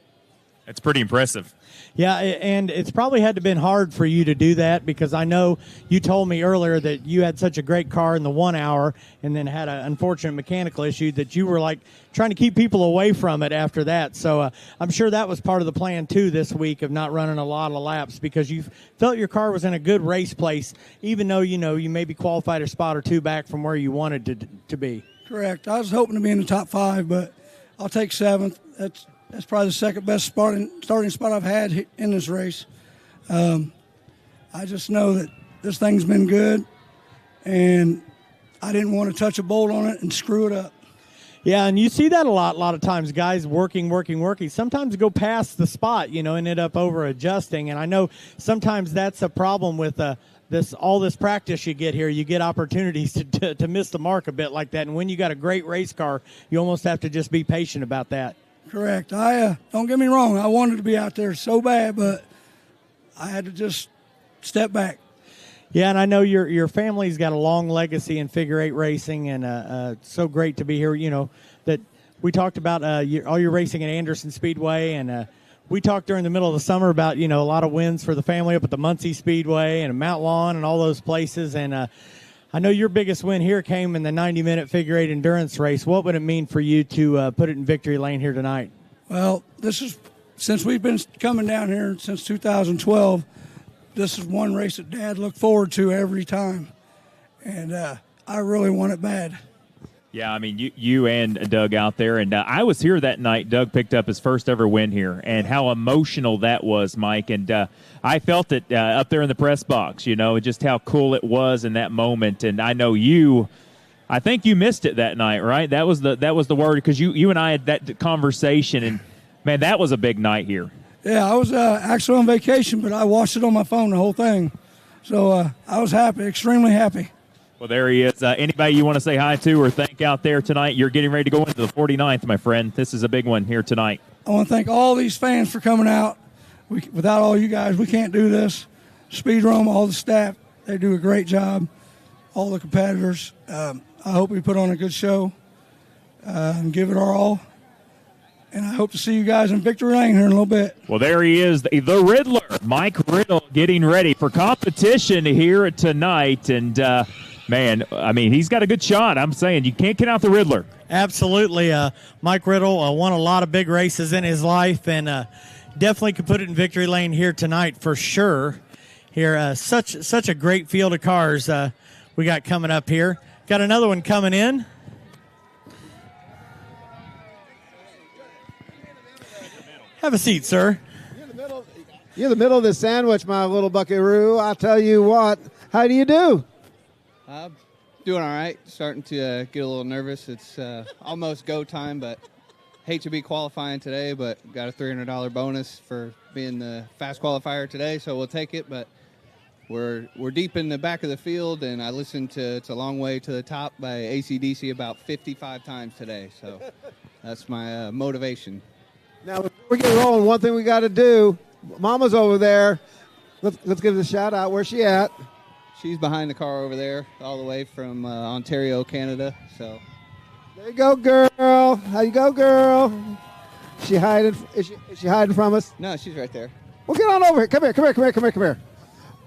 That's pretty impressive. Yeah, and it's probably had to been hard for you to do that, because I know you told me earlier that you had such a great car in the 1 hour and then had an unfortunate mechanical issue that you were like trying to keep people away from it after that. So I'm sure that was part of the plan too this week, of not running a lot of laps, because you felt your car was in a good race place, even though you maybe qualified a spot or two back from where you wanted to be. Correct. I was hoping to be in the top 5, but I'll take 7th. That's probably the second best starting spot I've had in this race. I just know that this thing's been good, and I didn't want to touch a bolt on it and screw it up. Yeah, and you see that a lot of times, guys working. Sometimes go past the spot, and end up over adjusting. And I know sometimes that's a problem with all this practice you get here. You get opportunities to miss the mark a bit like that. And when you got a great race car, you almost have to just be patient about that. Correct. I don't get me wrong. I wanted to be out there so bad, but I had to just step back. Yeah, and I know your family's got a long legacy in figure eight racing, and it's so great to be here. You know that we talked about all your racing at Anderson Speedway, and we talked during the middle of the summer about a lot of wins for the family up at the Muncie Speedway and Mount Lawn and all those places. And I know your biggest win here came in the 90-minute figure eight endurance race. What would it mean for you to put it in victory lane here tonight? Well, this is since we've been coming down here since 2012. This is one race that Dad looked forward to every time, and I really want it bad. Yeah, I mean, you and Doug out there, and I was here that night. Doug picked up his first ever win here, and how emotional that was, Mike. And I felt it up there in the press box, just how cool it was in that moment. And I know I think you missed it that night, right? That was the word, because you and I had that conversation, and, man, that was a big night here. Yeah, I was actually on vacation, but I watched it on my phone, the whole thing. So I was happy, extremely happy. Well, there he is. Anybody you want to say hi to or thank out there tonight? You're getting ready to go into the 49th, my friend. This is a big one here tonight. I want to thank all these fans for coming out. Without all you guys, we can't do this. Speedrome, all the staff, they do a great job. All the competitors. I hope we put on a good show and give it our all. And I hope to see you guys in victory lane here in a little bit. Well, there he is, the Riddler, Mike Riddle, getting ready for competition here tonight. And, man, I mean, he's got a good shot. I'm saying you can't get out the Riddler. Absolutely. Mike Riddle won a lot of big races in his life, and definitely could put it in victory lane here tonight for sure. Here, such a great field of cars we got coming up here. Got another one coming in. Have a seat, sir. You're the middle of this sandwich, my little buckaroo. I'll tell you what. How do you do? Doing all right. Starting to get a little nervous. It's almost go time, but hate to be qualifying today, but got a $300 bonus for being the fast qualifier today, so we'll take it. But we're deep in the back of the field, and I listened to It's a Long Way to the Top by AC/DC about 55 times today, so that's my motivation. Now, before we get rolling, one thing we got to do. Mama's over there. Let's give it a shout out. Where's she at? She's behind the car over there, all the way from Ontario, Canada. So there you go, girl. How you go, girl? She hiding? Is she hiding from us? No, she's right there. Well, get on over here. Come here.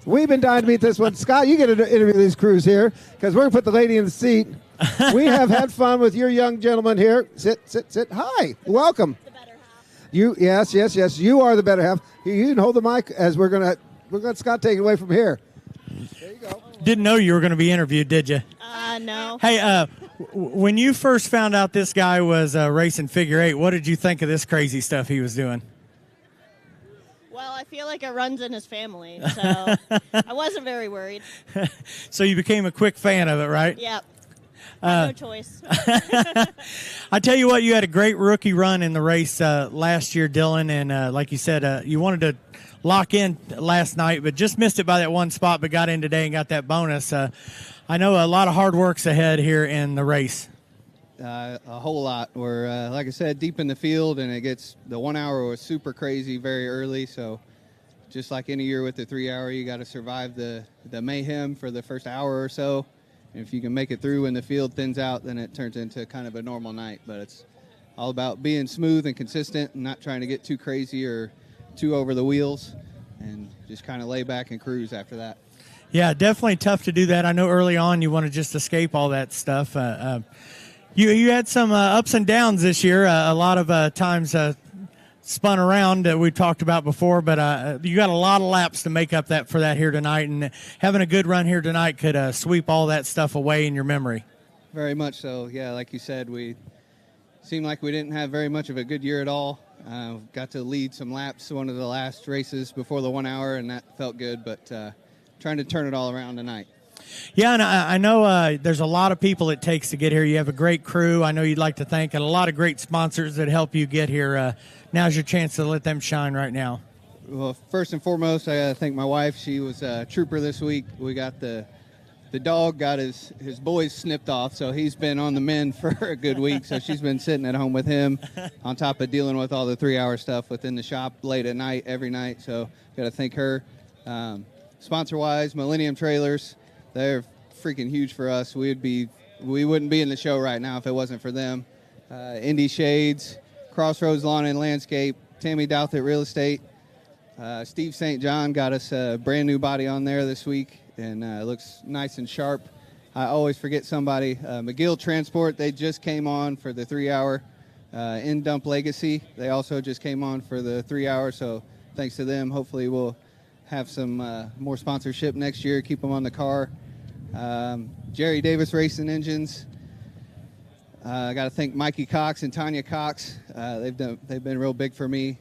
We've been dying to meet this one. Scott, you get to interview these crews here because we're going to put the lady in the seat. We have had fun with your young gentleman here. Sit. Hi. Welcome. Yes. You are the better half. You can hold the mic as we're gonna let Scott take it away from here. There you go. Didn't know you were going to be interviewed, did you? No. Hey, when you first found out this guy was racing figure eight, what did you think of this crazy stuff he was doing? Well, I feel like it runs in his family, so I wasn't very worried. So you became a quick fan of it, right? Yep. No choice. I tell you what, you had a great rookie run in the race last year, Dylan, and like you said, you wanted to lock in last night, but just missed it by that one spot, but got in today and got that bonus. I know a lot of hard work's ahead here in the race. A whole lot. We're, like I said, deep in the field, and the 1 hour was super crazy very early, so just like any year with the 3 hour, you got to survive the mayhem for the first hour or so. And if you can make it through when the field thins out, then it turns into kind of a normal night. But it's all about being smooth and consistent and not trying to get too crazy or too over the wheels, and just kind of lay back and cruise after that. Yeah, definitely tough to do that. I know early on you want to just escape all that stuff. You had some ups and downs this year. A lot of times spun around that we talked about before, but you got a lot of laps to make up that for that here tonight, and having a good run here tonight could sweep all that stuff away in your memory. Very much so. Yeah, like you said, we seemed like we didn't have very much of a good year at all. Got to lead some laps one of the last races before the 1 hour, and that felt good, but trying to turn it all around tonight. Yeah, and I know there's a lot of people it takes to get here. You have a great crew. I know you'd like to thank, and a lot of great sponsors that help you get here. Now's your chance to let them shine right now. Well, first and foremost, I got to thank my wife. She was a trooper this week. We got the the dog got his boys snipped off, so he's been on the mend for a good week. So she's been sitting at home with him on top of dealing with all the 3-hour stuff within the shop late at night, every night. So got to thank her. Sponsor-wise, Millennium Trailers, they're freaking huge for us. We wouldn't be in the show right now if it wasn't for them. Indy Shades, Crossroads Lawn and Landscape, Tammy Douthit Real Estate. Steve St. John got us a brand new body on there this week, and it looks nice and sharp. I always forget somebody. McGill Transport, they just came on for the 3-hour. In Dump Legacy, they also just came on for the 3-hour, so thanks to them. Hopefully we'll have some more sponsorship next year, keep them on the car. Jerry Davis Racing Engines. I got to thank Mikey Cox and Tanya Cox. They've been real big for me.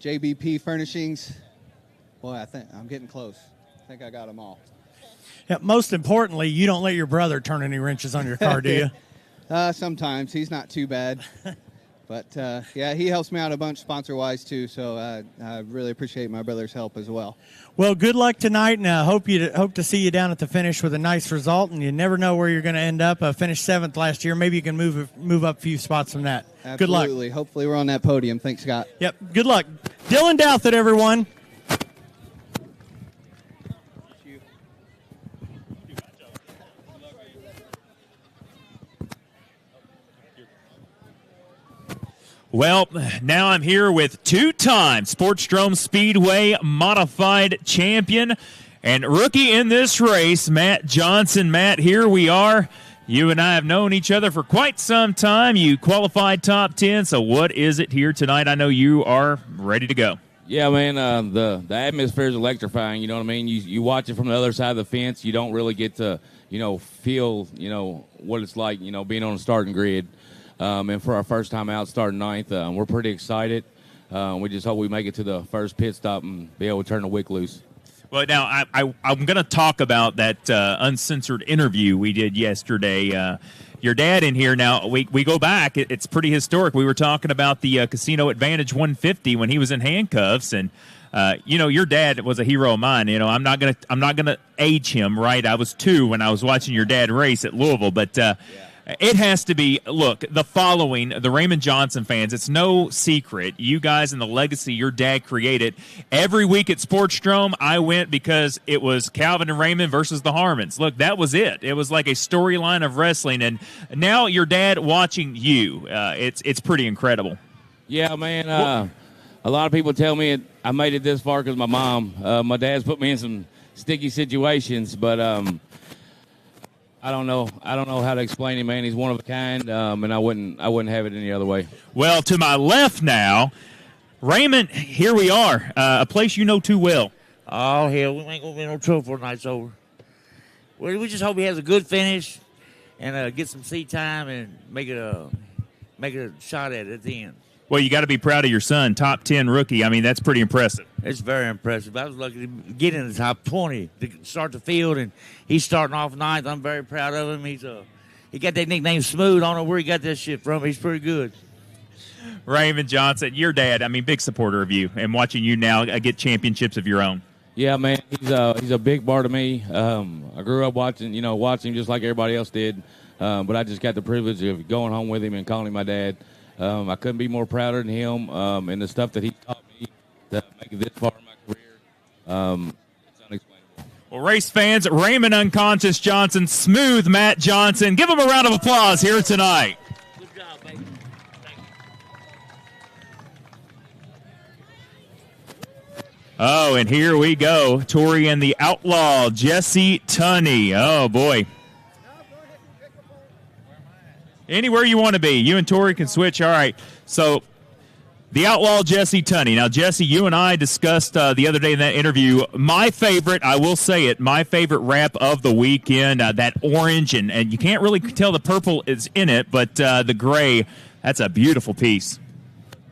JBP Furnishings. Boy, I think I'm getting close. I think I got them all. Yeah, most importantly, you don't let your brother turn any wrenches on your car, do you? Sometimes. He's not too bad. But, yeah, he helps me out a bunch sponsor-wise, too, so I really appreciate my brother's help as well. Well, good luck tonight, and hope to see you down at the finish with a nice result, and you never know where you're going to end up. Finished 7th last year. Maybe you can move up a few spots from that. Absolutely. Good luck. Hopefully we're on that podium. Thanks, Scott. Yep, good luck. Dylan Douthit, everyone. Well, now I'm here with 2-time Speedrome Speedway modified champion and rookie in this race, Matt Johnson. Matt, here we are. You and I have known each other for quite some time. You qualified top 10, so what is it here tonight? I know you are ready to go. Yeah, man, the atmosphere is electrifying, you know what I mean? You watch it from the other side of the fence. You don't really get to, feel, what it's like, being on a starting grid. And for our first time out, starting 9th, we're pretty excited. We just hope we make it to the first pit stop and be able to turn the wick loose. Well, now, I'm going to talk about that uncensored interview we did yesterday. Your dad in here. Now, we go back. It's pretty historic. We were talking about the Casino Advantage 150 when he was in handcuffs, and your dad was a hero of mine. I'm not gonna age him, right? I was 2 when I was watching your dad race at Louisville, but it has to be, look, the following, the Raymond Johnson fans, it's no secret. You guys and the legacy your dad created. Every week at Speedrome, I went because it was Calvin and Raymond versus the Harmons. Look, that was it. It was like a storyline of wrestling. And now your dad watching you, it's pretty incredible. Yeah, man. A lot of people tell me I made it this far because my mom. My dad's put me in some sticky situations, but I don't know how to explain him, man. He's one of a kind, and I wouldn't have it any other way. Well, to my left now, Raymond, here we are, a place you know too well. Oh, hell, we ain't going to be no trouble for night's over. We just hope he has a good finish and get some seat time and make it a shot at the end. Well, you got to be proud of your son, top 10 rookie. I mean, that's pretty impressive. It's very impressive. I was lucky to get in the top 20 to start the field, and he's starting off 9th. I'm very proud of him. He got that nickname Smooth. I don't know where he got that shit from. He's pretty good. Raymond Johnson, your dad, I mean, big supporter of you and watching you now get championships of your own. Yeah, man, he's a big part of me. I grew up watching him just like everybody else did, but I just got the privilege of going home with him and calling him my dad. I couldn't be more prouder than him and the stuff that he taught me to make it this far in my career. It's unexplainable. Well, race fans, Raymond Unconscious Johnson, Smooth Matt Johnson. Give him a round of applause here tonight. Good job, baby. Thank you. Oh, and here we go. Tori and the Outlaw, Jesse Tunny. Oh, boy. Anywhere you want to be. You and Tori can switch. All right. So, the Outlaw Jesse Tunny. Now, Jesse, you and I discussed the other day in that interview, my favorite, I will say it, my favorite wrap of the weekend, that orange, and you can't really tell the purple is in it, but the gray, that's a beautiful piece.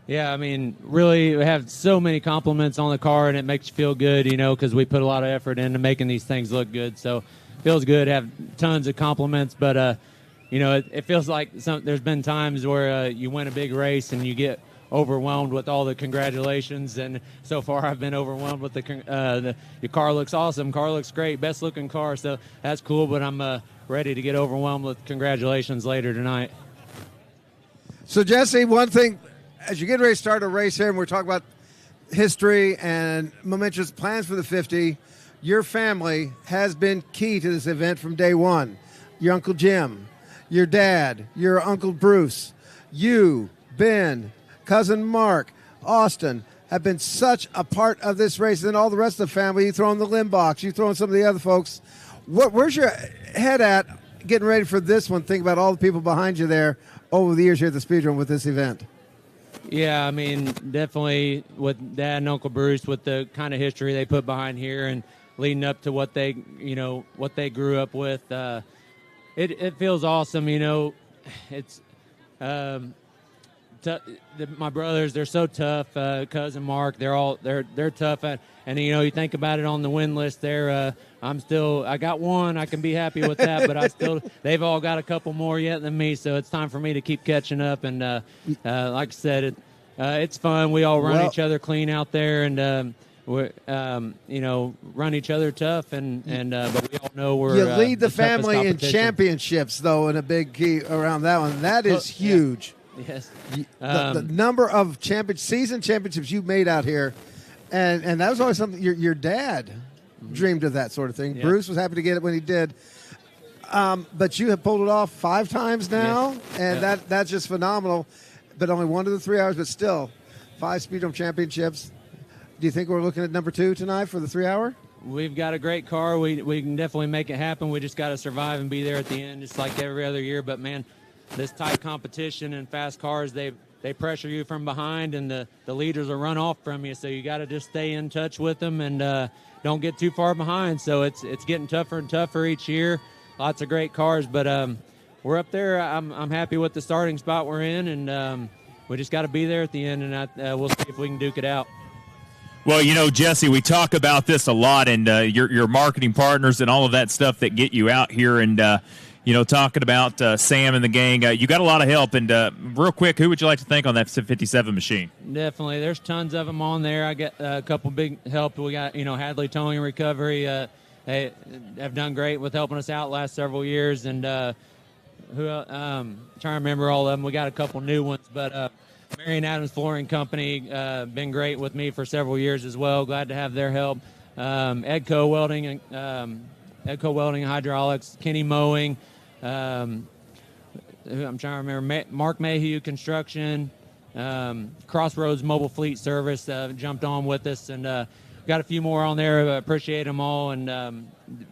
Yeah, I mean, really, we have so many compliments on the car, and it makes you feel good, because we put a lot of effort into making these things look good. So, it feels good to have tons of compliments, but, it feels like there's been times where you win a big race and you get overwhelmed with all the congratulations, and so far I've been overwhelmed with your car looks awesome, car looks great, best looking car, so that's cool, but I'm ready to get overwhelmed with congratulations later tonight. So, Jesse, one thing, as you get ready to start a race here, and we're talking about history and momentous plans for the 50, your family has been key to this event from day one. Your Uncle Jim, your dad, your Uncle Bruce, you, Ben, Cousin Mark, Austin, have been such a part of this race, and all the rest of the family. You throw in the limb box, you throw in some of the other folks. Where's your head at getting ready for this one? Think about all the people behind you there over the years here at the Speedrome with this event. Yeah, I mean, definitely with Dad and Uncle Bruce, with the kind of history they put behind here and leading up to what they grew up with. It feels awesome, It's my brothers, they're so tough. Cousin Mark, they're tough, and you think about it on the win list there. I got one. I can be happy with that, but they've all got a couple more yet than me. So it's time for me to keep catching up. And like I said, it's fun. We all run each other clean out there, and we run each other tough. And but we all know we're you lead the toughest family in competition. championships, though, and a big key around that one. That is huge. Yes. The number of season championships you made out here, and that was always something your dad dreamed of, that sort of thing. Yeah. Bruce was happy to get it when he did. But you have pulled it off 5 times now, and that's just phenomenal. But only 1 of the 3 hours, but still 5 Speedrome championships. Do you think we're looking at number 2 tonight for the 3 hour? We've got a great car. We can definitely make it happen. We just got to survive and be there at the end, just like every other year. But, man, this tight competition and fast cars, they pressure you from behind, and the leaders will run off from you. So you got to just stay in touch with them and don't get too far behind. So it's getting tougher and tougher each year. Lots of great cars, but we're up there. I'm happy with the starting spot we're in, and we just got to be there at the end, and we'll see if we can duke it out. Well, Jesse, we talk about this a lot, and your marketing partners and all of that stuff that get you out here, and talking about Sam and the gang. You got a lot of help, and real quick, who would you like to thank on that 57 machine? Definitely, there's tons of them on there. I got a couple big help. We got Hadley Towing Recovery. They have done great with helping us out last several years, and trying to remember all of them. We got a couple new ones, but Marion Adams Flooring Company been great with me for several years as well. Glad to have their help. Edco Welding and Hydraulics, Kenny Mowing. I'm trying to remember. Mark Mayhew Construction, Crossroads Mobile Fleet Service jumped on with us, and got a few more on there. Appreciate them all, and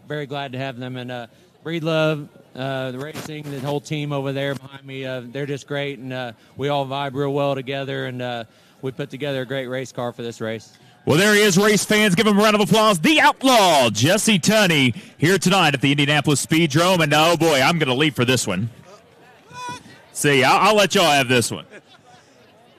very glad to have them. And Breedlove, the racing, the whole team over there behind me, they're just great, and we all vibe real well together, and we put together a great race car for this race. Well, there he is, race fans. Give him a round of applause. The Outlaw, Jesse Tunny, here tonight at the Indianapolis Speedrome. And, oh, boy, I'm going to leave for this one. See, I'll let y'all have this one.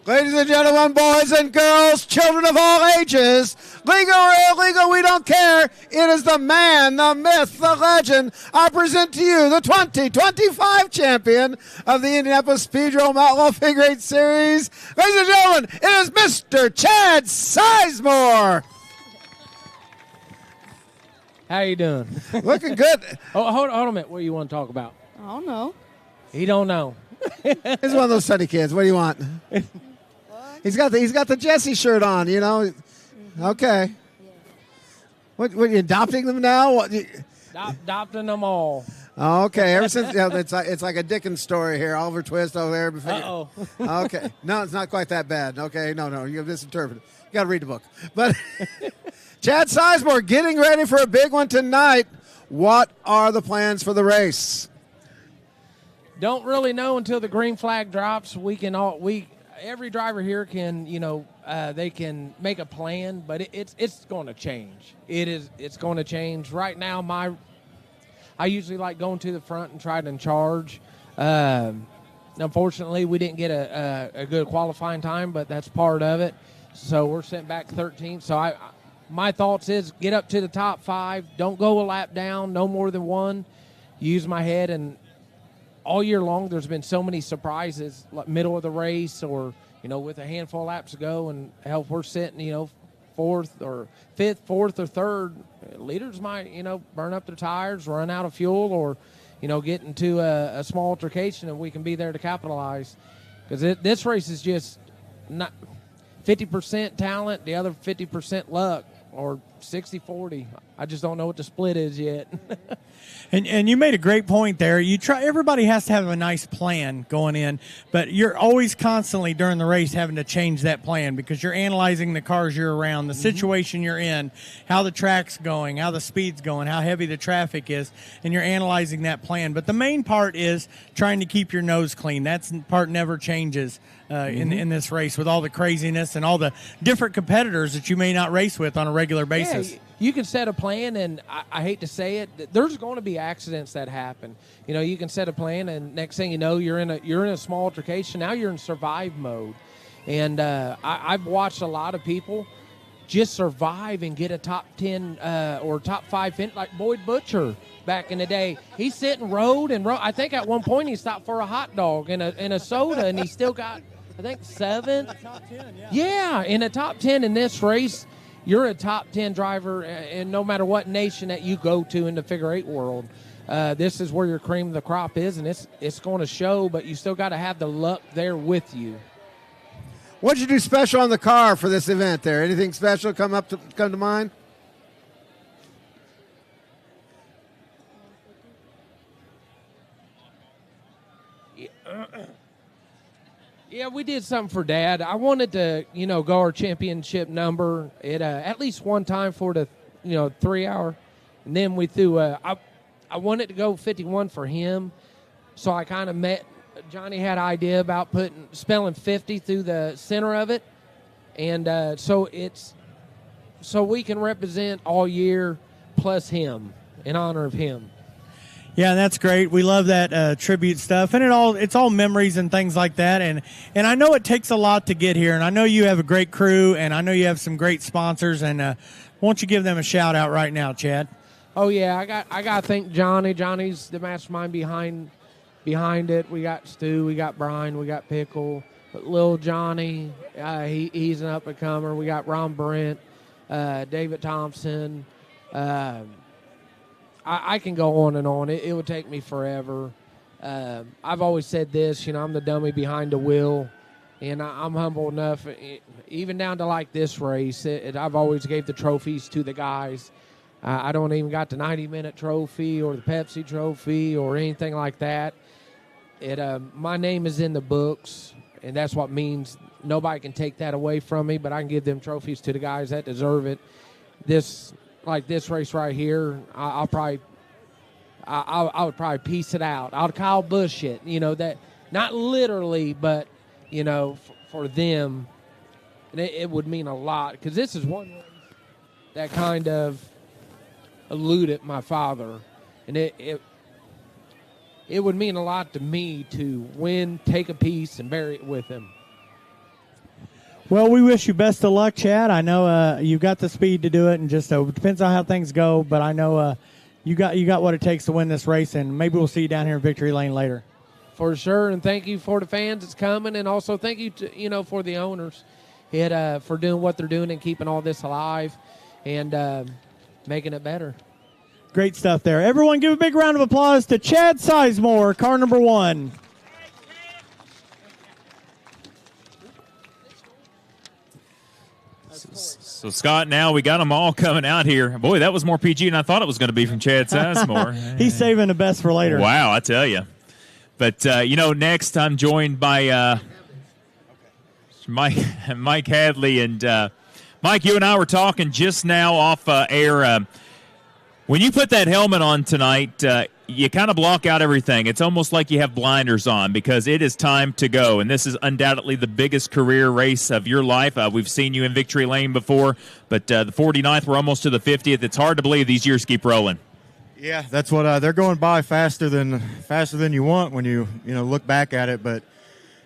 Ladies and gentlemen, boys and girls, children of all ages, legal or illegal, we don't care. It is the man, the myth, the legend. I present to you the 2025 champion of the Indianapolis Speedrome Outlaw Figure 8 Series. Ladies and gentlemen, it is Mr. Chad Seismore. How you doing? Looking good. Hold on a minute. What do you want to talk about? I don't know. He don't know. He's one of those sunny kids. What do you want? He's got the Jesse shirt on, Okay. What you adopting them now? Adopting them all. Okay. Ever since it's like a Dickens story here. Oliver Twist over there. Uh-oh. Okay. No, it's not quite that bad. Okay. No. You misinterpreted. You got to read the book. But Chad Seismore getting ready for a big one tonight. What are the plans for the race? Don't really know until the green flag drops. Every driver here can, they can make a plan, but it's going to change. It's going to change. Right now, I usually like going to the front and trying to charge. Unfortunately, we didn't get a good qualifying time, but that's part of it. So we're sent back 13th. So my thoughts is get up to the top 5. Don't go a lap down, no more than 1. Use my head, and all year long there's been so many surprises, like middle of the race or with a handful of laps to go, and hell, if we're sitting, fourth or fifth, fourth or third, leaders might, burn up their tires, run out of fuel, or, get into a small altercation, and we can be there to capitalize. Because this race is just not 50% talent, the other 50% luck, or 60-40. I just don't know what the split is yet. And you made a great point there. Everybody has to have a nice plan going in, but you're always constantly during the race having to change that plan because you're analyzing the cars you're around, the situation you're in, how the track's going, how the speed's going, how heavy the traffic is, and you're analyzing that plan. But the main part is trying to keep your nose clean. That part never changes in this race with all the craziness and all the different competitors that you may not race with on a regular basis. Yeah, you can set a plan, and I hate to say it, there's going to be accidents that happen. You can set a plan, and next thing you know, you're in a small altercation. Now you're in survive mode, and I've watched a lot of people just survive and get a top 10 or top 5 finish, like Boyd Butcher back in the day. He sit and rode. I think at one point he stopped for a hot dog and a soda, and he still got, I think, 7th. Top 10, yeah, in the top 10 in this race. You're a top 10 driver, and no matter what nation that you go to in the figure 8 world, this is where your cream of the crop is, and it's going to show, but you still got to have the luck there with you. What did you do special on the car for this event there? Anything special come to mind? Yeah, we did something for Dad. I wanted to, go our championship number at least one time for the, 3 hour. And then we threw, I wanted to go 51 for him. So I kind of Johnny had an idea about spelling 50 through the center of it. And so we can represent all year plus him in honor of him. Yeah, that's great. We love that tribute stuff, and it's all memories and things like that. And I know it takes a lot to get here, and I know you have a great crew, and I know you have some great sponsors. And won't you give them a shout out right now, Chad? Oh yeah, I got to thank Johnny. Johnny's the mastermind behind it. We got Stu, we got Brian, we got Pickle, but Lil Johnny, he's an up and comer. We got Ron Brent, David Thompson. I can go on and on. It would take me forever. I've always said this, I'm the dummy behind the wheel, and I'm humble enough, even down to like this race, I've always gave the trophies to the guys. I don't even got the 90-minute trophy or the Pepsi trophy or anything like that. My name is in the books, and that's what means nobody can take that away from me, but I can give them trophies to the guys that deserve it. This race right here, I would probably piece it out. I'll Kyle Busch it, that not literally, but for them, and it would mean a lot because this is one race that kind of eluded my father, and it would mean a lot to me to win, take a piece, and bury it with him. Well, we wish you best of luck, Chad. I know you've got the speed to do it, and just it depends on how things go. But I know you got what it takes to win this race, and maybe we'll see you down here in Victory Lane later. For sure, and thank you for the fans that's coming, and also thank you to, for the owners, for doing what they're doing and keeping all this alive, and making it better. Great stuff there. Everyone, give a big round of applause to Chad Seismore, car number 1. So, Scott, now we got them all coming out here. Boy, that was more PG than I thought it was going to be from Chad Seismore. He's saving the best for later. Wow, I tell you. But, next I'm joined by Mike Hadley. And, Mike, you and I were talking just now off air. When you put that helmet on tonight, you kind of block out everything. It's almost like you have blinders on because it is time to go. And this is undoubtedly the biggest career race of your life. We've seen you in Victory Lane before, but the 49th, we're almost to the 50th. It's hard to believe these years keep rolling. Yeah, that's what they're going by faster than you want when you look back at it. But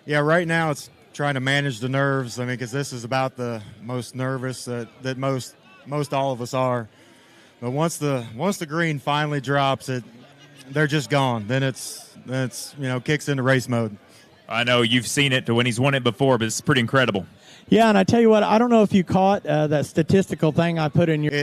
yeah, right now it's trying to manage the nerves. I mean, because this is about the most nervous that most all of us are. But once the green finally drops, they're just gone. Then it's kicks into race mode. I know you've seen it when he's won it before, but it's pretty incredible. Yeah, and I tell you what, I don't know if you caught that statistical thing I put in your